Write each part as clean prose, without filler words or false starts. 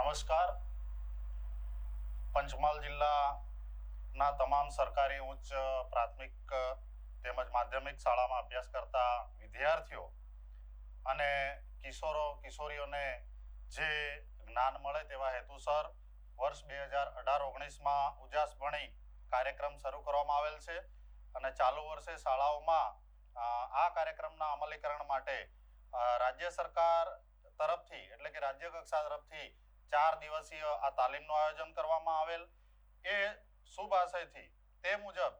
નમસ્કાર. પંચમહાલ જિલ્લાના તમામ સરકારી ઉચ્ચ પ્રાથમિક તેમજ માધ્યમિક શાળામાં અભ્યાસ કરતા વિદ્યાર્થીઓ અને કિશોરીઓને જે જ્ઞાન મળે તેવા હેતુસર વર્ષ 2018-19માં ઉજાસ ભણી કાર્યક્રમ શરૂ કરવામાં આવેલ છે અને ચાલુ વર્ષે શાળાઓમાં આ કાર્યક્રમના અમલીકરણ માટે રાજ્ય સરકાર તરફથી એટલે કે રાજ્ય કક્ષા તરફથી 4 દિવસીય આ તાલીમનું આયોજન કરવામાં આવેલ. એ શુભ આશયથી તે મુજબ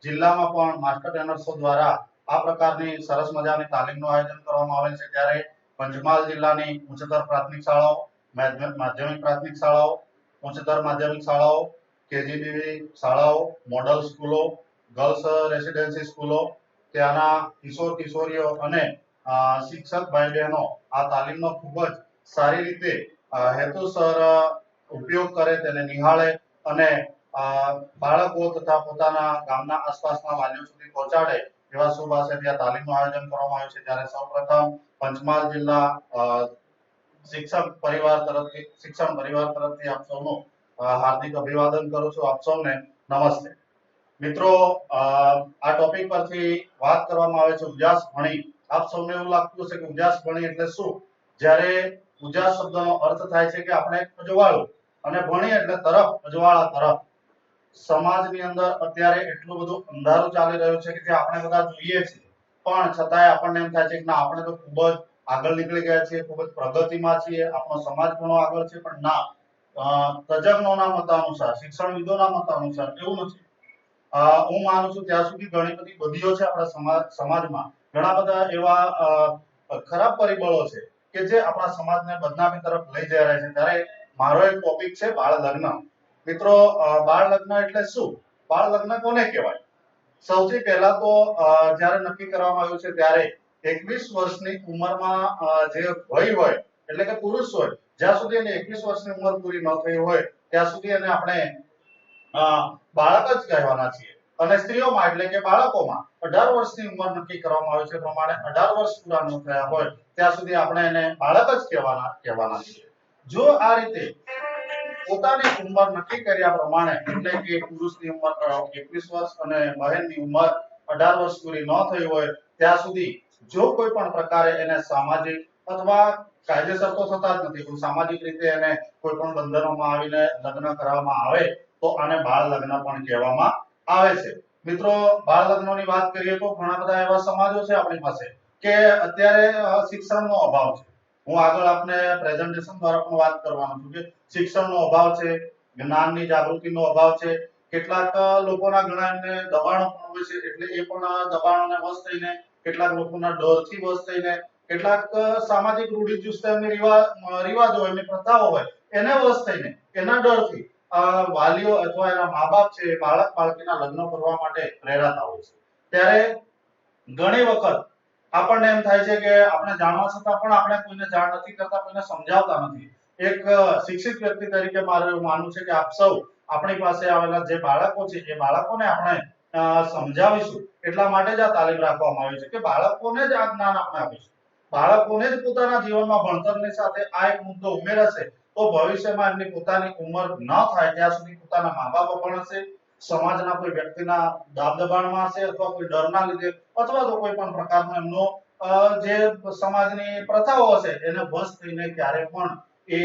જિલ્લામાં પણ માસ્ટર ટ્રેનર્સો દ્વારા આ પ્રકારની સરસ મજાની તાલીમનું આયોજન કરવામાં આવેલ છે. ત્યારે પંચમહાલ જિલ્લાની ઉચ્ચતર પ્રાથમિક શાળાઓ, માધ્યમિક પ્રાથમિક શાળાઓ, ઉચ્ચતર માધ્યમિક શાળાઓ, કેજીબીવી શાળાઓ, મોડલ સ્કૂલો, ગર્લ્સ રેસિડેન્સી સ્કૂલો, ત્યાંના કિશોરીઓ અને શિક્ષક ભાઈ બહેનો આ તાલીમનો ખૂબ જ સારી રીતે હેતુસર ઉપયોગ કરે, તેને નિહાળે અને બાળકો તથા પોતાના ગામના આસપાસના વાલીઓ સુધી પહોંચાડે એવા શુભ આશયથી આ તાલીમનું આયોજન કરવામાં આવ્યું છે. ત્યારે સૌપ્રથમ પંચમહાલ જિલ્લા શિક્ષણ પરિવાર તરફથી આપ સૌનું હાર્દિક અભિવાદન કરું છું. આપ સૌને નમસ્તે. મિત્રો, આ ટોપિક પરથી વાત કરવામાં આવે છે ઉજાસ ભણી. આપ સૌને એવું લાગતું હશે કે ઉજાસ ભણી એટલે શું? જ્યારે ઉજાસ શબ્દનો અર્થ થાય છે કે આપણે અજવાળું અને ભણી એટલે તરફ, અજવાળા તરફ. સમાજની અંદર અત્યારે એટલું બધું અંધારું ચાલી રહ્યું છે કે જે આપણે બધા જોઈએ છીએ, પણ છતાંય આપણને એમ થાય છે કે ના, આપણે તો ખૂબ જ આગળ નીકળી ગયા છીએ, ખૂબ જ પ્રગતિમાં છીએ, આપણો સમાજ ઘણો આગળ છે. પણ ના, તજજ્ઞોના મત અનુસાર, શિક્ષણવિદોના મત અનુસાર એવું નથી. હું માનું છું ત્યાં સુધી ઘણી બધી બદીઓ છે આપણા સમાજમાં, ઘણા બધા એવા ખરાબ પરિબળો છે કે જે આપણા સમાજને બદનામી તરફ લઈ જઈ રહ્યા છે. ત્યારે મારો એક ટોપિક છે બાળ લગ્ન. મિત્રો, બાળ લગ્ન એટલે શું? બાળ લગ્ન કોને કહેવાય? સૌથી પહેલા તો જ્યારે નક્કી કરવામાં આવ્યું છે ત્યારે 21 વર્ષની ઉંમરમાં જે વય હોય એટલે કે પુરુષ હોય, જ્યાં સુધી એને 21 વર્ષની ઉંમર પૂરી ન થઈ હોય ત્યાં સુધી એને આપણે બાળક જ કહેવાના છીએ. અને સ્ત્રીઓમાં એટલે કે બાળકોમાં 18 વર્ષની ઉંમર નક્કી કરવામાં આવે છે પ્રમાણે 18 વર્ષ પૂરા ન થયા હોય ત્યાં સુધી આપણે એને બાળક જ કહેવાના છીએ. જો આ રીતે પોતાની ઉંમર નક્કી કર્યા પ્રમાણે એટલે કે પુરુષની ઉંમર 21 વર્ષ અને બહેનની ઉંમર 18 વર્ષ પૂરી ન થઈ હોય ત્યાં સુધી જો કોઈ પણ પ્રકારે એને સામાજિક અથવા કાયદેસર તો થતા જ નથી, પણ સામાજિક રીતે એને કોઈ પણ બંધનોમાં આવીને લગ્ન કરવામાં આવે તો આને બાળ લગ્ન પણ કહેવામાં આવે છે. મિત્રો, બાળ લગ્નોની વાત કરીએ તો ઘણા બધા એવા સમાજો છે આપણી પાસે કે અત્યારે શિક્ષણનો અભાવ છે. હું આગળ આપને પ્રેઝન્ટેશન દ્વારા પણ વાત કરવાનો છું કે શિક્ષણનો અભાવ છે, જ્ઞાનની જાગૃતિનો અભાવ છે. કેટલાક લોકોના ઘણા દબાણો પણ હોય છે, એટલે એ પણ દબાણોને વશ થઈને, કેટલાક લોકોના ડરથી વશ થઈને, કેટલાક સામાજિક રૂઢિચુસ્ત રિવાજો હોય, એમની પ્રથાઓ હોય, એને વશ થઈને, એના ડરથી વાલીઓ અથવા એના મા બાપ છે બાળક બાળકીના લગ્ન કરવા માટે પ્રેરાતા હોય છે. ત્યારે ઘણી વખત આપણને એમ થાય છે કે આપણે જાણવા છતાં પણ આપણે કોઈને જાણ નથી કરતા, કોઈને સમજાવતા નથી. એક શિક્ષિત વ્યક્તિ તરીકે મારું એવું માનવું છે કે આપ સૌ આપણી પાસે આવેલા જે બાળકો છે એ બાળકોને આપણે સમજાવીશું. એટલા માટે જ આ તાલીમ રાખવામાં આવી છે કે બાળકોને જ આ જ્ઞાન આપણે આપીશું. બાળકોને જ પોતાના જીવનમાં ભણતરની સાથે આ એક મુદ્દો ઉમેરાશે તો ભવિષ્યમાં એમની પોતાની ઉંમર ન થાય ત્યાં સુધી પોતાના મા બાપ ભણશે, સમાજના કોઈ વ્યક્તિના દાબ દબાણમાં હશે અથવા કોઈ ડરના લીધે અથવા તો કોઈ પણ પ્રકારનો એમનો જે સમાજની પ્રથાઓ હશે એને વશ થઈને ક્યારે પણ એ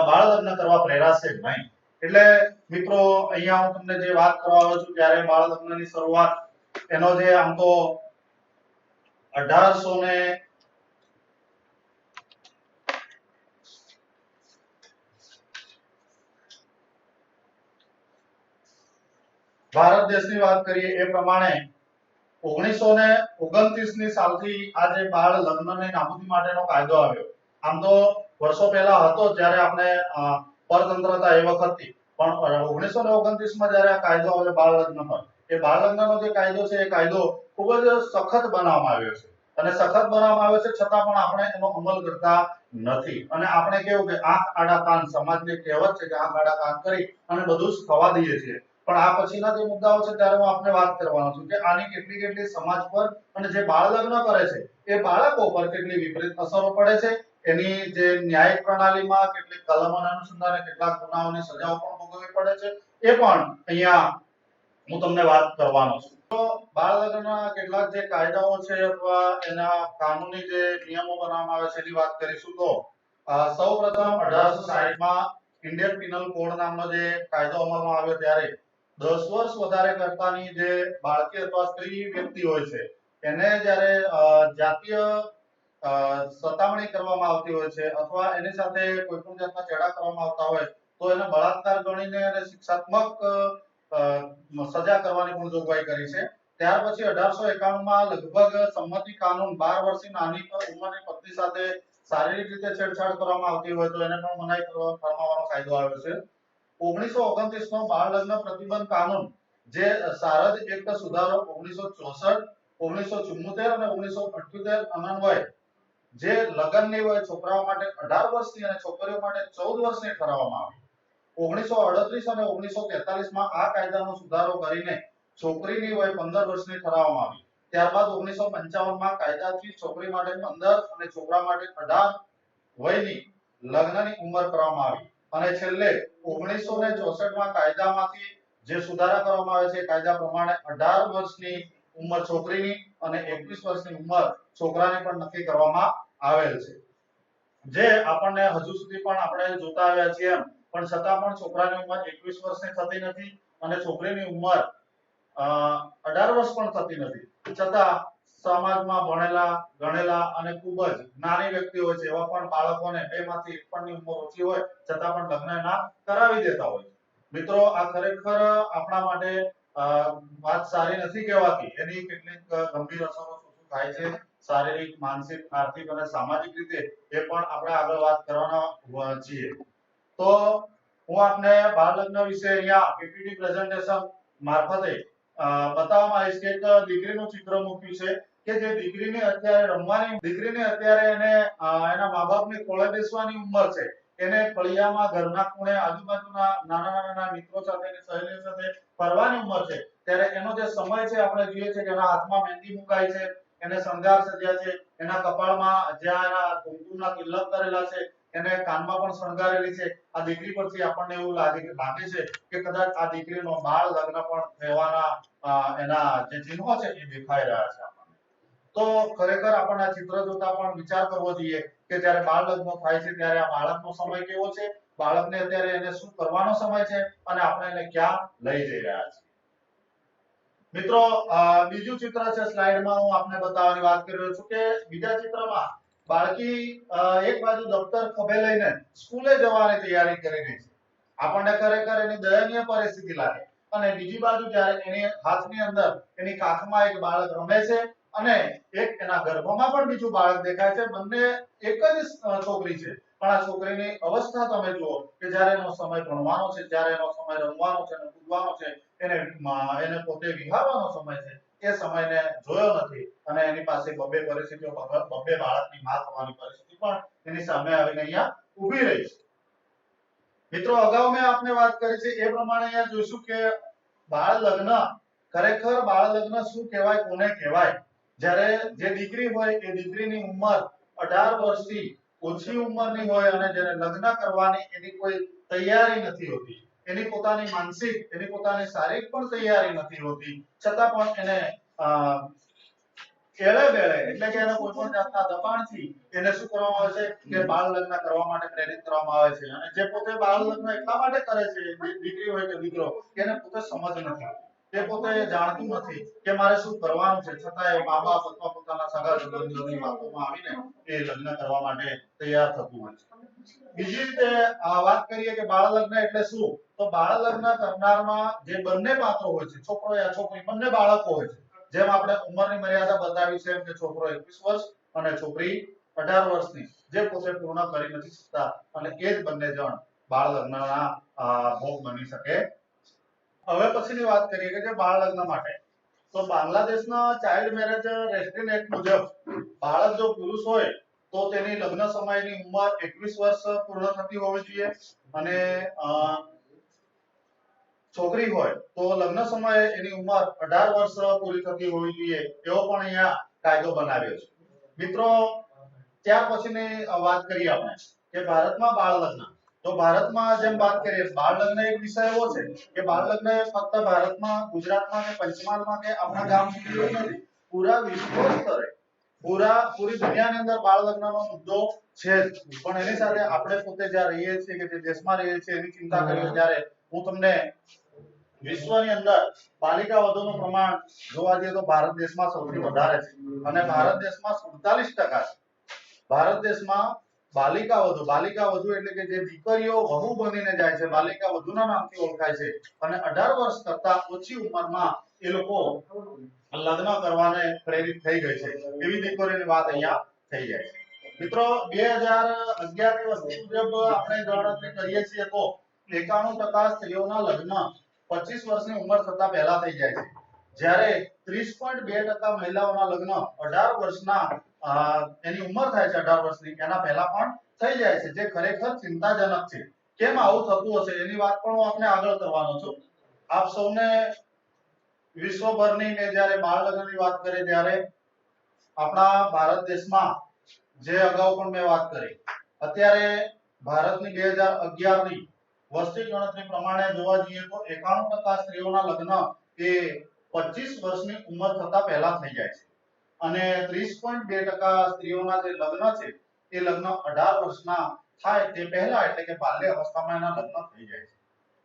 બાળ લગ્ન કરવા પ્રેરાશે નહીં. એટલે મિત્રો, અહીંયા હું તમને જે વાત કરવા આવ્યો છું ત્યારે બાળ લગ્નની શરૂઆત એનો જે આમ તો 1800 ને ભારત દેશની વાત કરીએ એ પ્રમાણે 1929 ની સાલથી આ જે બાળ લગ્નની નાબૂદી માટેનો કાયદો આવ્યો. આમ તો વર્ષો પહેલા હતો જ્યારે આપણે પરતંત્રતા એ વખતથી, પણ 1929 માં જ્યારે આ કાયદો આવ્યો બાળ લગ્ન પર, એ બાળ લગ્નનો જે કાયદો છે એ કાયદો ખૂબ જ સખત બનાવવામાં આવ્યો છે. અને સખત બનાવવામાં આવ્યો છે છતાં પણ આપણે એનો અમલ કરતા નથી. અને આપણે કેવું કે આંખ આડા કાન, સમાજની કહેવત છે કે આંખ આડા કાન કરી અને બધું જ થવા દઈએ છીએ. પણ આ પછીના જે મુદ્દાઓ છે ત્યારે હું આપને વાત કરવાનો છું કે આની કેટલી સમાજ પર અને જે બાળ લગ્ન કરે છે એ બાળકો પર કેટલી વિપરીત અસરો પડે છે એની જે ન્યાયિક પ્રણાલીમાં કેટલીક કલમોના અનુસંધાને કેટલાક ગુનાઓની સજાઓ પણ ભોગવવી પડે છે, એ પણ અહીંયા હું તમને વાત કરવાનો છું. તો બાળ લગ્નના કેટલાક જે કાયદાઓ છે અથવા એના કાનૂની જે નિયમો બનાવવામાં આવે છે એની વાત કરીશું તો સૌપ્રથમ 1860 માં ઇન્ડિયન પિનલ કોડ નામનો જે કાયદો અમલમાં આવ્યો ત્યારે 10 વર્ષ વધારે કરતાની જે બાળકી અથવા સ્ત્રી વ્યક્તિ હોય છે એને જ્યારે જાતીય સતામણી કરવામાં આવતી હોય છે અથવા એની સાથે કોઈ પણ જાતના ચેડા કરવામાં આવતા હોય તો એને બળાત્કાર ગણીને અને શિક્ષાત્મક સજા કરવાની પણ જોગવાઈ કરી છે. ત્યાર પછી 1891 માં લગભગ સંમતિ કાનૂન 12 વર્ષની નાની ઉંમરની પત્ની સાથે શારીરિક રીતે છેડછાડ કરવામાં આવતી હોય તો એને પણ મનાઈ ફરમાવવાનો કાયદો આવ્યો છે. 1929 નો બાળ લગ્ન પ્રતિબંધ કાનૂન જે સારદ એક્ટ સુધારો 1964, 1974 અને 1978 અન્વયે જે લગ્નની વય છોકરાઓ માટે 18 વર્ષની અને છોકરીઓ માટે 14 વર્ષની ઠરાવવામાં આવી. 1938 અને 1943 માં આ કાયદાનો સુધારો કરીને છોકરીની વય 15 વર્ષની ઠરાવવામાં આવી. ત્યારબાદ 1955 માં કાયદાથી છોકરી માટે 15 અને છોકરા માટે 18 વયની લગ્નની ઉંમર કરવામાં આવી અને છેલ્લે 1964 માં કાયદામાંથી જે સુધારા કરવામાં આવે છે કાયદા પ્રમાણે 18 વર્ષની ઉંમર છોકરીની અને 21 વર્ષની ઉંમર છોકરાની પણ નક્કી કરવામાં આવેલ છે. જે આપણને હજુ સુધી પણ આપણે જોતા આવ્યા છીએ પણ છતાં પણ છોકરાની ઉંમર 21 વર્ષની થતી નથી અને છોકરીની ઉંમર 18 વર્ષ પણ થતી નથી. છતાં સમાજમાં ભણેલા ગણેલા અને ખૂબ જ નાની વ્યક્તિ હોય છે એવા પણ બાળકોને 2 માંથી 1 પણની ઉંમર ઓછી હોય છતાં પણ લગ્ન ના કરાવી દેતા હોય છે. મિત્રો આ ખરેખર આપણા માટે વાત સારી નથી કહેવાતી. એની કેટલીક ગંભીર અસરો શું થાય છે શારીરિક, માનસિક, આર્થિક અને સામાજિક રીતે એ પણ આપણે આગળ વાત કરવાના છીએ. તો હું આપને બાળ લગ્ન વિશે અહીંયા પીપીટી પ્રેઝન્ટેશન મારફતે બતાવવામાં આવીશ કે એક દીકરીનું ચિત્ર મૂક્યું છે કે જે દીકરીને અત્યારે રમવાની, દીકરીને અત્યારે એને એના મા-બાપની ખોળે બેસવાની ઉંમર છે. એને ફળિયામાં ઘરના ખૂણે આજુબાજુના નાના નાના મિત્રો સાથે કે સહેલીઓ સાથે ફરવાની ઉંમર છે. ત્યારે એનો જે સમય છે આપણે જોઈએ છે કે એના હાથમાં મહેંદી મુકાય છે, એને શણગાર સજ્યા છે, એના કપાળમાં જ્યાં એના કુમકુમના તિલક કરેલા છે, એને કાનમાં પણ શણગારેલી છે. આ દીકરી પરથી આપણને એવું લાગે છે કે કદાચ આ દીકરીનો બાળ લગ્ન પણ થવાના એના જે ચિહ્નો છે એ દેખાઈ રહ્યા છે આપણને. તો ખરેખર આપણને આ ચિત્ર જોતા પણ વિચાર કરવો જોઈએ કે જ્યારે બાળ લગ્ન થાય છે ત્યારે આ બાળકનો સમય કેવો છે, બાળકને અત્યારે એને શું કરવાનો સમય છે અને આપણે એને ક્યાં લઈ જઈ રહ્યા છીએ. મિત્રો બીજું ચિત્ર છે સ્લાઇડમાં હું આપને બતાવવાની વાત કરી રહ્યો છું કે બીજા ચિત્રમાં બાળકી એક બાજુ દફતર ખભે લઈને સ્કૂલે જવાની તૈયારી કરી રહી છે. આપણને ખરેખર એની દયનીય પરિસ્થિતિ લાગે અને બીજી બાજુ જ્યારે એની હાથની અંદર એની કાખમાં એક બાળક રમે છે અને એક એના ગર્ભમાં પણ બીજું બાળક દેખાય છે. બંને એક જ છોકરી છે પણ આ છોકરીની અવસ્થા તમે જુઓ કે જ્યારે એનો સમય ભણવાનો છે, જ્યારે એનો સમય રમવાનો છે અને કૂદવાનો છે, એને પોતે વિહારવાનો સમય છે એ સમયને જોયો નથી અને એની પાસે બબ્બે પરિસ્થિતિઓ, બબ્બે બાળકની માં થવાની પરિસ્થિતિ પણ એની સામે આવીને અહીંયા ઊભી રહી છે. મિત્રો અગાઉ મેં આપને વાત કરી છે એ પ્રમાણે અહીંયા જોઈશું કે બાળ લગ્ન, ખરેખર બાળ લગ્ન શું કહેવાય, કોને કહેવાય? જ્યારે જે દીકરી હોય એ દીકરીની ઉંમર 18 વર્ષથી ઓછી ઉંમરની હોય અને જ્યારે લગ્ન કરવાની એની કોઈ તૈયારી નથી હોતી, એની પોતાની માનસિક, એની પોતાની શારીરિક પણ તૈયારી નથી હોતી, છતાં પણ એને કેળે બેળે એટલે કે એને કોઈ પણ જાતના દબાણથી એને શું કરવામાં આવે છે કે બાળ લગ્ન કરવા માટે પ્રેરિત કરવામાં આવે છે. અને જે પોતે બાળ લગ્ન એટલા માટે કરે છે દીકરી હોય કે દીકરો કે એને પોતે સમજ નથી, તે પોતે જાણતું નથી કે મારે શું કરવાનું છે, છતાં એ મા-બાપ અથવા પોતાના સગા સંબંધીઓની વાતોમાં આવીને એ લગ્ન કરવા માટે તૈયાર થતું હોય છે. બીજી રીતે વાત કરીએ કે બાળ લગ્ન એટલે શું, તો બાળ લગ્ન કરનારમાં જે બંને પાત્રો હોય છે, છોકરો યા છોકરી, બંને બાળકો હોય છે. જેમ આપણે ઉંમરની મર્યાદા બતાવી છે કે છોકરો 21 વર્ષ અને છોકરી 18 વર્ષની, જે પોતે પૂર્ણ કરી નથી શકતા અને એ જ બંને જણ બાળ લગ્નના ભોગ બની શકે. હવે પછીની વાત કરીએ કે જે બાળ લગ્ન માટે તો બાંગ્લાદેશના ચાઇલ્ડ મેરેજ રેસ્ટ્રિક્શન એક્ટ મુજબ બાળક જો પુરુષ હોય તો તેની લગ્ન સમયની ઉંમર 21 વર્ષ પૂર્ણ થતી હોવી જોઈએ અને છોકરી હોય તો લગ્ન સમયે એની ઉંમર 18 વર્ષ પૂરી થતી હોવી જોઈએ એવો પણ અહીંયા કાયદો બનાવ્યો છે. મિત્રો ત્યાર પછીની વાત કરીએ આપણે કે ભારતમાં બાળ લગ્ન. તો ભારતમાં જેમ વાત કરીએ બાળ લગ્ન એક વિષય એવો છે કે બાળ લગ્ન એ ફક્ત ભારતમાં, ગુજરાતમાં કે પંચમહાલમાં કે આપણા ગામ સુધી એવું નથી, પૂરા વિશ્વ સ્તરે પૂરી દુનિયાની અંદર બાળ લગ્નનો મુદ્દો છે જ. પણ એની સાથે આપણે પોતે જ્યાં રહીએ છીએ કે જે દેશમાં રહીએ છીએ એની ચિંતા કરીએ ત્યારે હું તમને વિશ્વની અંદર બાલિકા વધુનું પ્રમાણ જોવા જઈએ તો ભારત દેશમાં સૌથી વધારે છે અને ભારત દેશમાં 47% છે. ભારત દેશમાં બાલિકા વધુ એટલે કે જે દીકરીઓ વહુ બનીને જાય છે, બાલિકા વધુના નામથી ઓળખાય છે અને 18 વર્ષ કરતા ઓછી ઉંમરમાં એ લોકો લગ્ન કરવાને પ્રેરિત થઈ ગઈ છે. એવી દીકરીઓની વાત અહીંયા થઈ જાય છે. મિત્રો 2011 ની વસ્તી મુજબ આપણે ગણતરી કરીએ છીએ તો 91% સ્ત્રીઓના લગ્ન 25 વર્ષની ઉંમર થતા પહેલા થઈ જાય છે. જ્યારે 30.2% મહિલાઓના લગ્ન 18 વર્ષના એની ઉંમર થાય છે 18 વર્ષની એના પહેલા પણ થઈ જાય છે, જે ખરેખર ચિંતાજનક છે. કેમ આવું થતું હશે એની વાત પણ હું આપને આગળ કરવાનો છું. આપ સૌને વિશ્વભરની મેં જ્યારે બાળ લગ્નની વાત કરી ત્યારે આપણા ભારત દેશમાં જે અગાઉ પણ મેં વાત કરી, અત્યારે ભારતની 2011 ની વસ્તી ગણતરી પ્રમાણે જોવા જઈએ તો 91% સ્ત્રીઓના લગ્ન એ 25 વર્ષની ઉંમર થતા પહેલા થઈ જાય છે અને 30.2% સ્ત્રીઓના જે લગ્ન છે એ લગ્ન 18 વર્ષના થાય તે પહેલા એટલે કે બાલ્ય અવસ્થામાં એના લગ્ન થઈ જાય છે.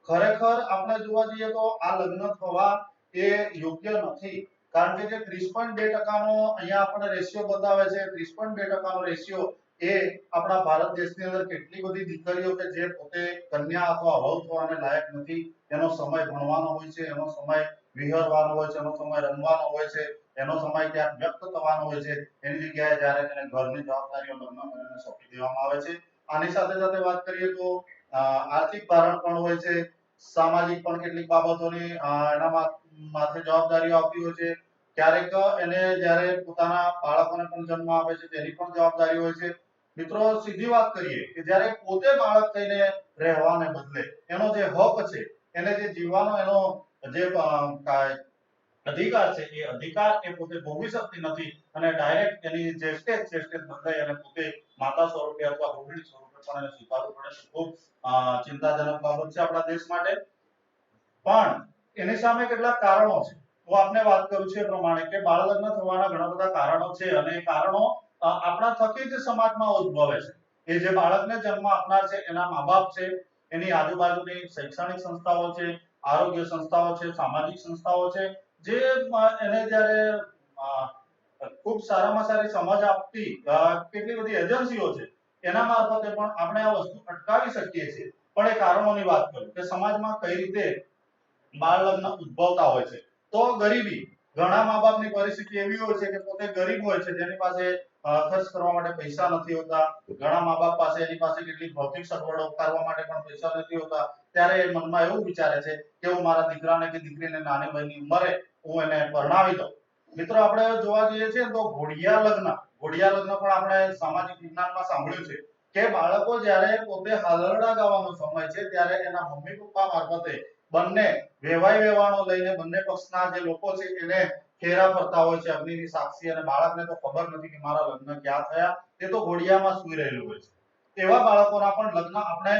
ખરેખર આપણે જોવા જઈએ તો આ લગ્ન થવા એ યોગ્ય નથી, કારણ કે જે 30.2% નો અહીંયા આપણને રેશિયો બતાવે છે, 30.2% નો રેશિયો એ આપણા ભારત દેશની અંદર કેટલી બધી દીકરીઓ કે જે પોતે કન્યા અથવા વહુ થવાને લાયક નથી, એનો સમય ભણવાનો હોય છે, એનો સમય વિહરવાનો હોય છે, એનો સમય રમવાનો હોય છે, એનો સમય ક્યાંક વ્યક્ત થવાનો હોય છે, એની જગ્યાએ જ્યારે તેને ઘરની જવાબદારીઓ લગ્ન કરીને સોંપી દેવામાં આવે છે. આની સાથે સાથે વાત કરીએ તો આર્થિક ભારણ પણ હોય છે, સામાજિક પણ કેટલીક બાબતોની એના માથે જવાબદારીઓ આવતી હોય છે. ક્યારેક એને જ્યારે પોતાના બાળકોને પણ જન્મ આપે છે તેની પણ જવાબદારી હોય છે. મિત્રો સીધી વાત કરીએ કે જ્યારે પોતે બાળક થઈને રહેવાને બદલે એનો જે હક છે, એને જે જીવવાનો એનો જે અધિકાર છે એ અધિકાર એ પોતે ભોગવી શકતી નથી અને ડાયરેક્ટ એની જે સ્ટેજ બદલાઈ અને પોતે માતા સ્વરૂપે અથવા ગૃહિણી સ્વરૂપે પણ એને સ્વીકારવું પડે છે. ખૂબ ચિંતાજનક બાબત છે આપણા દેશ માટે. પણ એની સામે કેટલાક કારણો છે. હું આપને વાત કરું છું એ પ્રમાણે કે બાળ લગ્ન થવાના ઘણા બધા કારણો છે અને એ કારણો આપણા થકી જ સમાજમાં ઉદ્ભવે છે. એ જે બાળકને જન્મ આપનાર છે એના મા-બાપ છે, એની આજુબાજુની શૈક્ષણિક સંસ્થાઓ છે, આરોગ્ય સંસ્થાઓ છે, સામાજિક સંસ્થાઓ છે, જે એને જ્યારે ખૂબ સારામાં સારી સમજ આપતી કેટલી બધી એજન્સીઓ છે એના મારફતે પણ આપણે આ વસ્તુ અટકાવી શકીએ છીએ. પણ એ કારણોની વાત કરું કે સમાજમાં કઈ રીતે બાળ લગ્ન ઉદ્ભવતા હોય છે. તો ગરીબી, ઘણા મા બાપની પરિસ્થિતિ એવી હોય છે કે પોતે ગરીબ હોય છે, જેની પાસે ખર્ચ કરવા માટે પૈસા નથી હોતા. ઘણા મા બાપ પાસે એની પાસે કેટલીક ભૌતિક સગવડો કરવા માટે પણ પૈસા નથી હોતા. ત્યારે એ મનમાં એવું વિચારે છે કે હું મારા દીકરાને કે દીકરીને નાની વયની ઉંમરે હું એને પરણાવી દઉં. મિત્રો આપણે જોવા જઈએ છીએ તો ઘોડિયા લગ્ન પણ આપણે સામાજિક વિજ્ઞાનમાં સાંભળ્યું છે કે બાળકો જ્યારે પોતે હાલરડા ગાવાનો સમય છે ત્યારે એના મમ્મી પપ્પા મારફતે બંને વેવાઈ વેવાણો લઈને બંને પક્ષના જે લોકો છે એને ફેરા ફરતા હોય છે અગ્નિની સાક્ષી, અને બાળકને તો ખબર નથી કે મારા લગ્ન ક્યાં થયા, તે તો ઘોડિયામાં સૂઈ રહેલું હોય છે. એવા બાળકોના પણ લગ્ન આપણે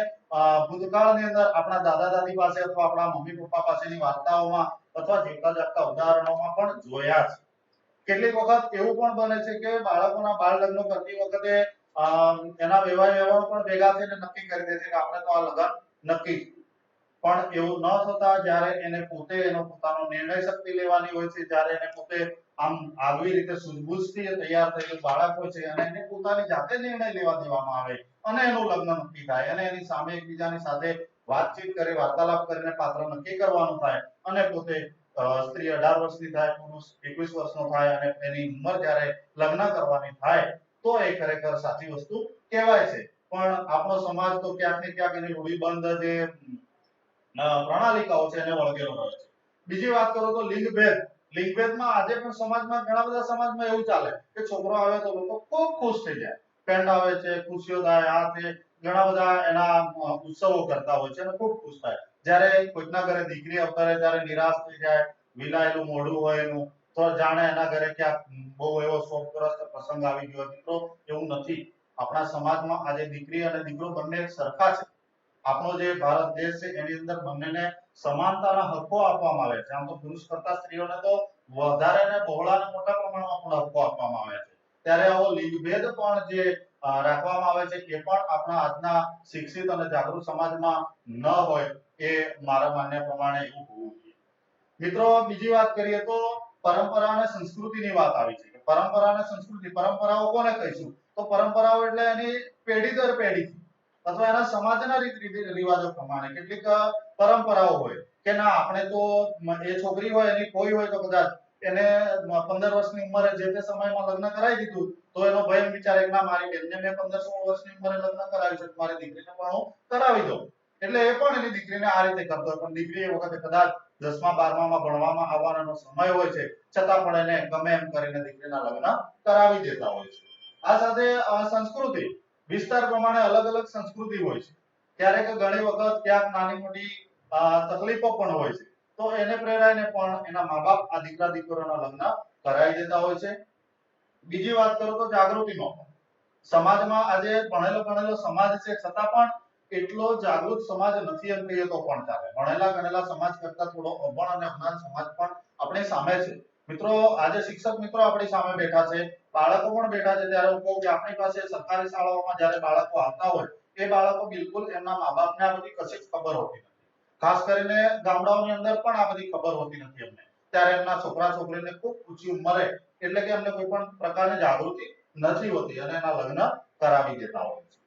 ભૂતકાળની અંદર આપણા દાદા દાદી પાસે અથવા આપણા મમ્મી પપ્પા પાસેની વાર્તાઓમાં અથવા જીવતા જાગતા ઉદાહરણોમાં પણ જોયા છે. કેટલીક વખત એવું પણ બને છે કે બાળકોના બાળ લગ્ન કરતી વખતે એના વેવાઈ વેવાણો પણ ભેગા થઈને નક્કી કરી દે છે કે આપણે તો આ લગ્ન નક્કી. પણ એવું ન થતા જ્યારે એને પોતે એનો પોતાનો નિર્ણય શક્તિ લેવાની હોય છે, જ્યારે એને પોતે આમ આગવી રીતે સૂઝબૂઝથી તૈયાર થયેલું બાળક હોય છે અને એને પોતાની જાતે નિર્ણય લેવા દેવામાં આવે અને એનું લગ્ન નક્કી થાય અને એની સામે એકબીજાની સાથે વાતચીત કરી, વાર્તાલાપ કરીને પાત્ર નક્કી કરવાનું થાય અને પોતે સ્ત્રી 18 વર્ષની થાય, પુરુષ 21 વર્ષનો થાય અને એની ઉંમર જ્યારે લગ્ન કરવાની થાય તો એ ખરેખર સાચી વસ્તુ કહેવાય છે. પણ આપણો સમાજ તો ક્યાંક ને ક્યાંક એની રૂઢિબદ્ધ જે પ્રણાલિકાઓ છે એને વળગેલો રહ્યો છે. બીજી વાત કરું તો લિંગભેદમાં આજે પણ સમાજમાં ઘણા બધા સમાજમાં એવું ચાલે કે છોકરો આવે તો લોકો ખૂબ ખુશ થઈ જાય, પેંડ આવે છે, ખુશીઓ થાય, આ તે ઘણા બધા એના ઉત્સવો કરતા હોય છે અને ખૂબ ખુશ થાય. જ્યારે કોઈકના ઘરે દીકરી અવતરે ત્યારે નિરાશ થઈ જાય, વિલાયેલું મોઢું હોય એનું, તો જાણે એના ઘરે ક્યાંક બહુ એવો શોકગ્રસ્ત પ્રસંગ આવી ગયો. મિત્રો એવું નથી. આપણા સમાજમાં આજે દીકરી અને દીકરો બંને સરખા છે. આપણો જે ભારત દેશ છે એની અંદર બંનેને સમાનતાના હકો આપવામાં આવે છે. આમ તો પુરુષ કરતા સ્ત્રીઓને તો વધારે ને બહોળા ને મોટા પ્રમાણમાં પણ હકો આપવામાં આવે છે. ત્યારે આવો લિંગભેદ પણ જે રાખવામાં આવે છે એ પણ આપણા આજના શિક્ષિત અને જાગૃત સમાજમાં ન હોય એ મારા માન્ય પ્રમાણે એવું હોવું જોઈએ. મિત્રો બીજી વાત કરીએ તો પરંપરા અને સંસ્કૃતિની વાત આવી છે. પરંપરા અને સંસ્કૃતિ, પરંપરાઓ કોને કહીશું? તો પરંપરાઓ એટલે એની પેઢી દર પેઢી અથવા એના સમાજના રીત રિવાજો પ્રમાણે કેટલીક પરંપરાઓ હોય કે ના આપણે તો એ છોકરી હોય એની કોઈ હોય તો કદાચ એને 15 વર્ષની ઉંમરે જે તે સમયમાં લગ્ન કરાવી દીધું તો એનો ભાઈ એમ વિચારે કે ના મારી બેનને મેં 15-16 વર્ષની ઉંમરે લગ્ન કરાવ્યું છે, મારી દીકરીને પણ હું કરાવી દઉં. એટલે એ પણ એની દીકરીને આ રીતે કરતો હોય, પણ દીકરી એ વખતે કદાચ 10મા 12મામાં ભણવામાં આવવાનો સમય હોય છે, છતાં પણ એને ગમે એમ કરીને દીકરીના લગ્ન કરાવી દેતા હોય છે. આ સાથે સંસ્કૃતિ વિસ્તાર પ્રમાણે અલગ અલગ સંસ્કૃતિ હોય છે. ક્યારેક ઘણી વખત ક્યાંક નાની મોટી તકલીફો પણ હોય છે, તો એને પ્રેરાઈને પણ એના મા બાપ આ દીકરા દીકરીઓના લગ્ન કરાવી દેતા હોય છે. બીજી વાત કરું તો જાગૃતિનો. સમાજમાં આજે ભણેલો સમાજ છે, છતાં પણ એટલો જાગૃત સમાજ નથી એમ કહીએ તો પણ ચાલે. ભણેલા ગણેલા સમાજ કરતા થોડો અભણ અને અજ્ઞાન સમાજ પણ આપણી સામે છે. મિત્રો આજે શિક્ષક મિત્રો આપણી સામે બેઠા છે, બાળકો પણ બેઠા છે. ત્યારે હું કહું કે આપણી પાસે સરકારી શાળાઓમાં જ્યારે બાળકો આવતા હોય એ બાળકો બિલકુલ એમના મા બાપને આ બધી કશી જ ખબર હોતી નથી. ખાસ કરીને ગામડાઓની અંદર પણ આ બધી ખબર હોતી નથી એમને. ત્યારે એમના છોકરા છોકરીને ખૂબ ઊંચી ઉંમરે એટલે કે એમને કોઈ પણ પ્રકારની જાગૃતિ નથી હોતી અને એના લગ્ન કરાવી દેતા હોય છે.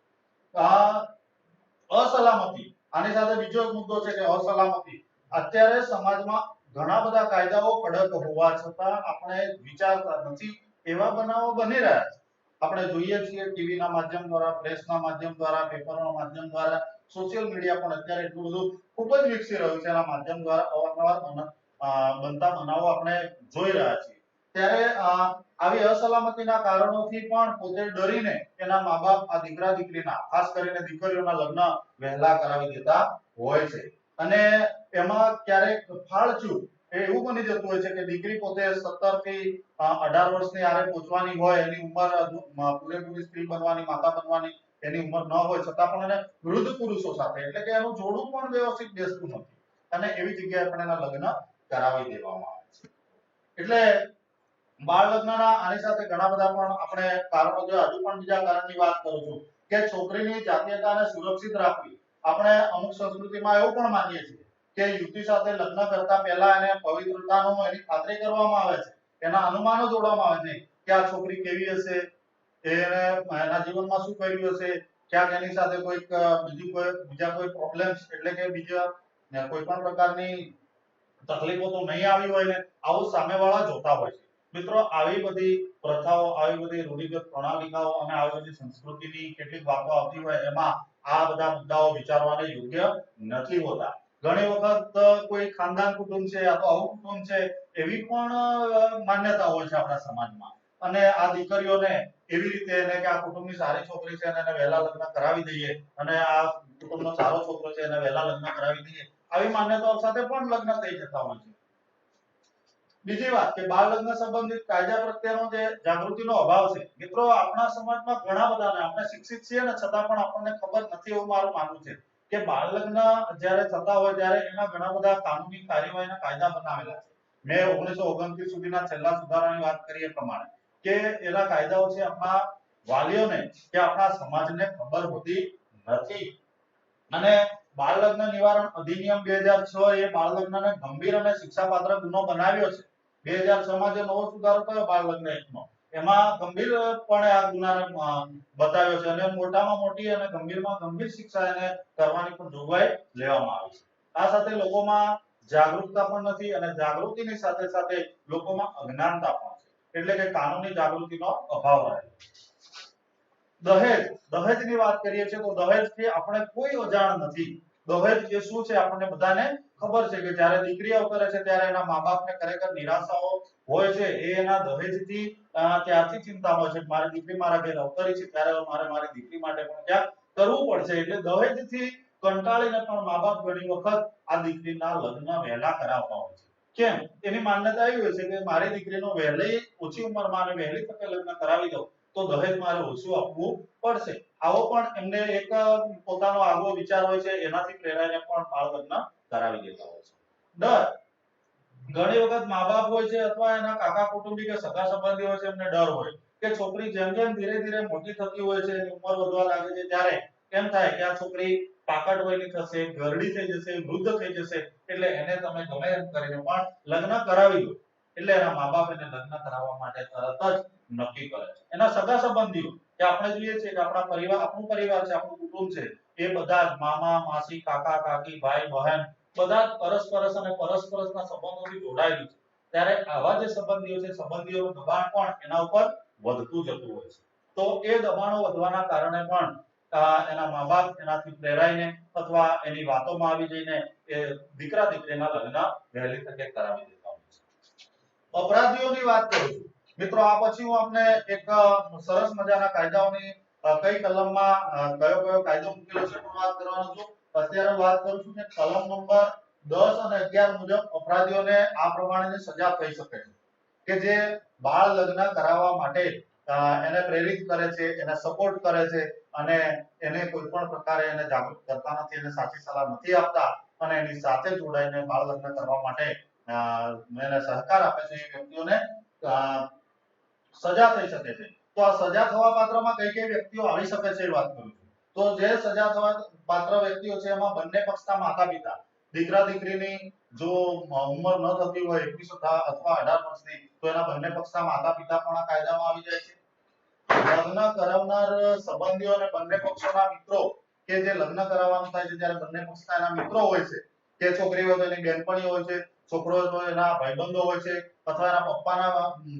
અસલામતી, આની સાથે બીજો એક મુદ્દો છે કે અસલામતી. અત્યારે સમાજમાં ઘણા બધા કાયદાઓ કડક હોવા છતાં આપણે વિચારતા નથી એવા બનાવો બની રહ્યા છે. આપણે જોઈએ છીએ ટીવીના માધ્યમ દ્વારા, પ્રેસના માધ્યમ દ્વારા, પેપરના માધ્યમ દ્વારા, સોશિયલ મીડિયા પણ અત્યારે એટલું બધું ખૂબ જ વિકસી રહ્યું છે. એના માધ્યમ દ્વારા અવારનવાર બનતા બનાવો આપણે જોઈ રહ્યા છીએ. ત્યારે આવી અસલામતીના કારણોથી પણ પોતે ડરીને એના મા બાપ આ દીકરા દીકરીના, ખાસ કરીને દીકરીઓના લગ્ન વહેલા કરાવી દેતા હોય છે. અને એમાં ક્યારેક ફાળચૂક એવું બની જતું હોય છે કે દીકરી પોતે 17 થી 18 વર્ષની આરે પહોંચવાની હોય, એની ઉંમર પૂરેપૂરી સ્ત્રી બનવાની, માતા બનવાની એની ઉંમર ન હોય, છતાં પણ એને વૃદ્ધ પુરુષો સાથે એટલે કે એનું જોડું પણ વ્યવસ્થિત બેસતું નથી અને એવી જગ્યાએ પણ એના લગ્ન કરાવી દેવામાં આવે છે. એટલે બાળ લગ્નના આની સાથે ઘણા બધા પણ આપણે કારણો છે. હજુ પણ બીજા કારણની વાત કરું છું કે છોકરીની જાતીયતાને સુરક્ષિત રાખવી. આપણે અમુક સંસ્કૃતિમાં એવું પણ માનીએ છીએ કે યુવતી સાથે લગ્ન કરતા પહેલા એને પવિત્રતાનો એની ખાતરી કરવામાં આવે છે, એના અનુમાનો જોડવામાં આવે છે કે આ છોકરી કેવી હશે, એને એના જીવનમાં શું કર્યું હશે, ક્યાંક એની સાથે બીજા કોઈ પ્રોબ્લેમ્સ એટલે કે બીજા કોઈ પણ પ્રકારની તકલીફો તો નહીં આવી હોય ને, આવું સામેવાળા જોતા હોય છે. મિત્રો આવી બધી પ્રથાઓ, આવી બધી રૂઢિગત પ્રણાલિકાઓ અને આવી બધી સંસ્કૃતિની કેટલીક વાતો આવતી હોય એમાં આ બધા મુદ્દાઓ વિચારવાને યોગ્ય નથી હોતા. ઘણી વખત કોઈ ખાનદાન કુટુંબ છે અથવા આવું કુટુંબ છે એવી પણ માન્યતા હોય છે આપણા સમાજમાં. અને આ દીકરીઓને એવી રીતે એને કે આ કુટુંબની સારી છોકરી છે અને એને વહેલા લગ્ન કરાવી દઈએ અને આ કુટુંબનો સારો છોકરો છે એને વહેલા લગ્ન કરાવી દઈએ, આવી માન્યતાઓ સાથે પણ લગ્ન થઈ જતા હોય છે. બીજી વાત કે બાળ લગ્ન સંબંધિત કાયદા પ્રત્યેનો જે જાગૃતિનો અભાવ છે. મિત્રો આપણા સમાજમાં ઘણા બધાને આપણે શિક્ષિત છીએ ને છતાં પણ આપણને ખબર નથી એવું મારું માનવું છે કે બાળ લગ્ન જ્યારે થતા હોય ત્યારે એના ઘણા બધા કાનૂની કાર્યવાહીના કાયદા બનાવેલા છે. મેં 1929 સુધીના છેલ્લા સુધારાની વાત કરી એ પ્રમાણે કે એના કાયદાઓ છે આપણા વાલીઓને કે આપણા સમાજને ખબર હોતી નથી. અને બાળ લગ્ન નિવારણ અધિનિયમ 2006 એ બાળ લગ્નને ગંભીર અને શિક્ષાપાત્ર ગુનો બનાવ્યો છે. 2006 માં જે નવો સુધારો થયો બાળ લગ્ન એક્ટનો, એમાં ગંભીરપણે આ ગુનાને બતાવ્યો છે અને મોટામાં મોટી અને ગંભીરમાં ગંભીર શિક્ષા એને કરવાની પણ જોગવાઈ લેવામાં આવી છે. આ સાથે લોકોમાં જાગૃતતા પણ નથી અને જાગૃતિની સાથે સાથે લોકોમાં અજ્ઞાનતા પણ છે, એટલે કે કાનૂની જાગૃતિનો અભાવ રહેલો છે. દહેજની વાત કરીએ છીએ તો દહેજથી આપણે કોઈ અજાણ નથી. દહેજ એ શું છે આપણને બધાને ખબર છે કે જ્યારે દીકરી અવતરે છે ત્યારે એના મા બાપને ખરેખર નિરાશાઓ હોય છે. એ એના દહેજથી ત્યારથી ચિંતા હોય છે મારી દીકરી મારા ઘરે અવતરી છે ત્યારે મારે મારી દીકરી માટે પણ ક્યાંક કરવું પડશે. એટલે દહેજથી કંટાળીને પણ મા બાપ ઘણી વખત આ દીકરીના લગ્ન વહેલા કરાવતા હોય છે. કેમ? એની માન્યતા એવી હોય છે કે મારી દીકરીનો વહેલી ઓછી ઉંમરમાં અને વહેલી તકે લગ્ન કરાવી દઉં તો દહેજ મારે ઓછું આપવું પડશે. આવો પણ એમને એક પોતાનો આગવો વિચાર હોય છે, એનાથી પ્રેરાઈને પણ બાળ લગ્ન કરાવી દેતા હોય છે. ડર, ઘણી વખત મા બાપ હોય છે અથવા એના કાકા કુટુંબી કે સગા સંબંધી હોય છે, એમને ડર હોય કે છોકરી જેમ જેમ ધીરે ધીરે મોટી થતી હોય છે, ઉંમર વધવા લાગે છે, ત્યારે એમ થાય કે આ છોકરી પાકટ વયની થશે, ઘરડી થઈ જશે, વૃદ્ધ થઈ જશે, એટલે એને તમે ગમે એમ કરીને પણ લગ્ન કરાવી દો. એટલે એના મા બાપ એને લગ્ન કરાવવા માટે તરત જ નક્કી કરે છે. એના સગા સંબંધીઓ, કે આપણે જોઈએ છીએ કે આપણા પરિવાર, આપણું પરિવાર છે, આપણું કુટુંબ છે, એ બધા જ મામા માસી કાકા કાકી ભાઈ બહેન બધા પરસ્પરસ અને પરસ્પરના સંબંધોથી જોડાયેલું છે. ત્યારે આવા જે સંબંધીઓ છે, સંબંધીઓનું દબાણ પણ એના ઉપર વધતું જતું હોય છે. તો એ દબાણો વધવાના કારણે પણ એના મા બાપ એનાથી પ્રેરાઈને અથવા એની વાતોમાં આવી જઈને એ દીકરા દીકરીના લગ્ન વહેલી તકે કરાવી દેતા હોય છે. અપરાધીઓની વાત કરું છું મિત્રો, આ પછી હું આપને એક સરસ મજાના કાયદાઓની કઈ કલમમાં કયો કયો કાયદો મૂકેલો છે પણ વાત કરવાનો છું. અત્યારે વાત કરું છું કે કલમ નંબર 10 અને 11 મુજબ અપરાધીઓને આ પ્રમાણેની સજા થઈ શકે છે કે જે બાળ લગ્ન કરાવવા માટે એને પ્રેરિત કરે છે, એને સપોર્ટ કરે છે અને એને કોઈ પણ પ્રકારે એને જાગૃત કરતા નથી, એને સાચી સલાહ નથી આપતા અને એની સાથે જોડાઈને બાળ લગ્ન કરવા માટે એને સહકાર આપે છે, એ વ્યક્તિઓને સજા થઈ શકે છે. તો આ સજા થવા પાત્રમાં કઈ કઈ વ્યક્તિઓ આવી શકે છે એ વાત કરું છું. તો જે સજા થવા પાત્ર વ્યક્તિઓ છે એમાં બંને પક્ષના માતા પિતા, દીકરા દીકરીની જો ઉંમર ન થતી હોય 21 અથવા 18 વર્ષની, તો એના બંને પક્ષના માતા પિતા પણ આ કાયદામાં આવી જાય છે. લગ્ન કરાવનાર સંબંધીઓ અને બંને પક્ષોના મિત્રો, કે જે લગ્ન કરાવવાનું થાય છે ત્યારે બંને પક્ષના એના મિત્રો હોય છે, કે છોકરી હોય તો એની બેનપણી હોય છે, છોકરો હોય તો એના ભાઈબંધો હોય છે અથવા એના પપ્પાના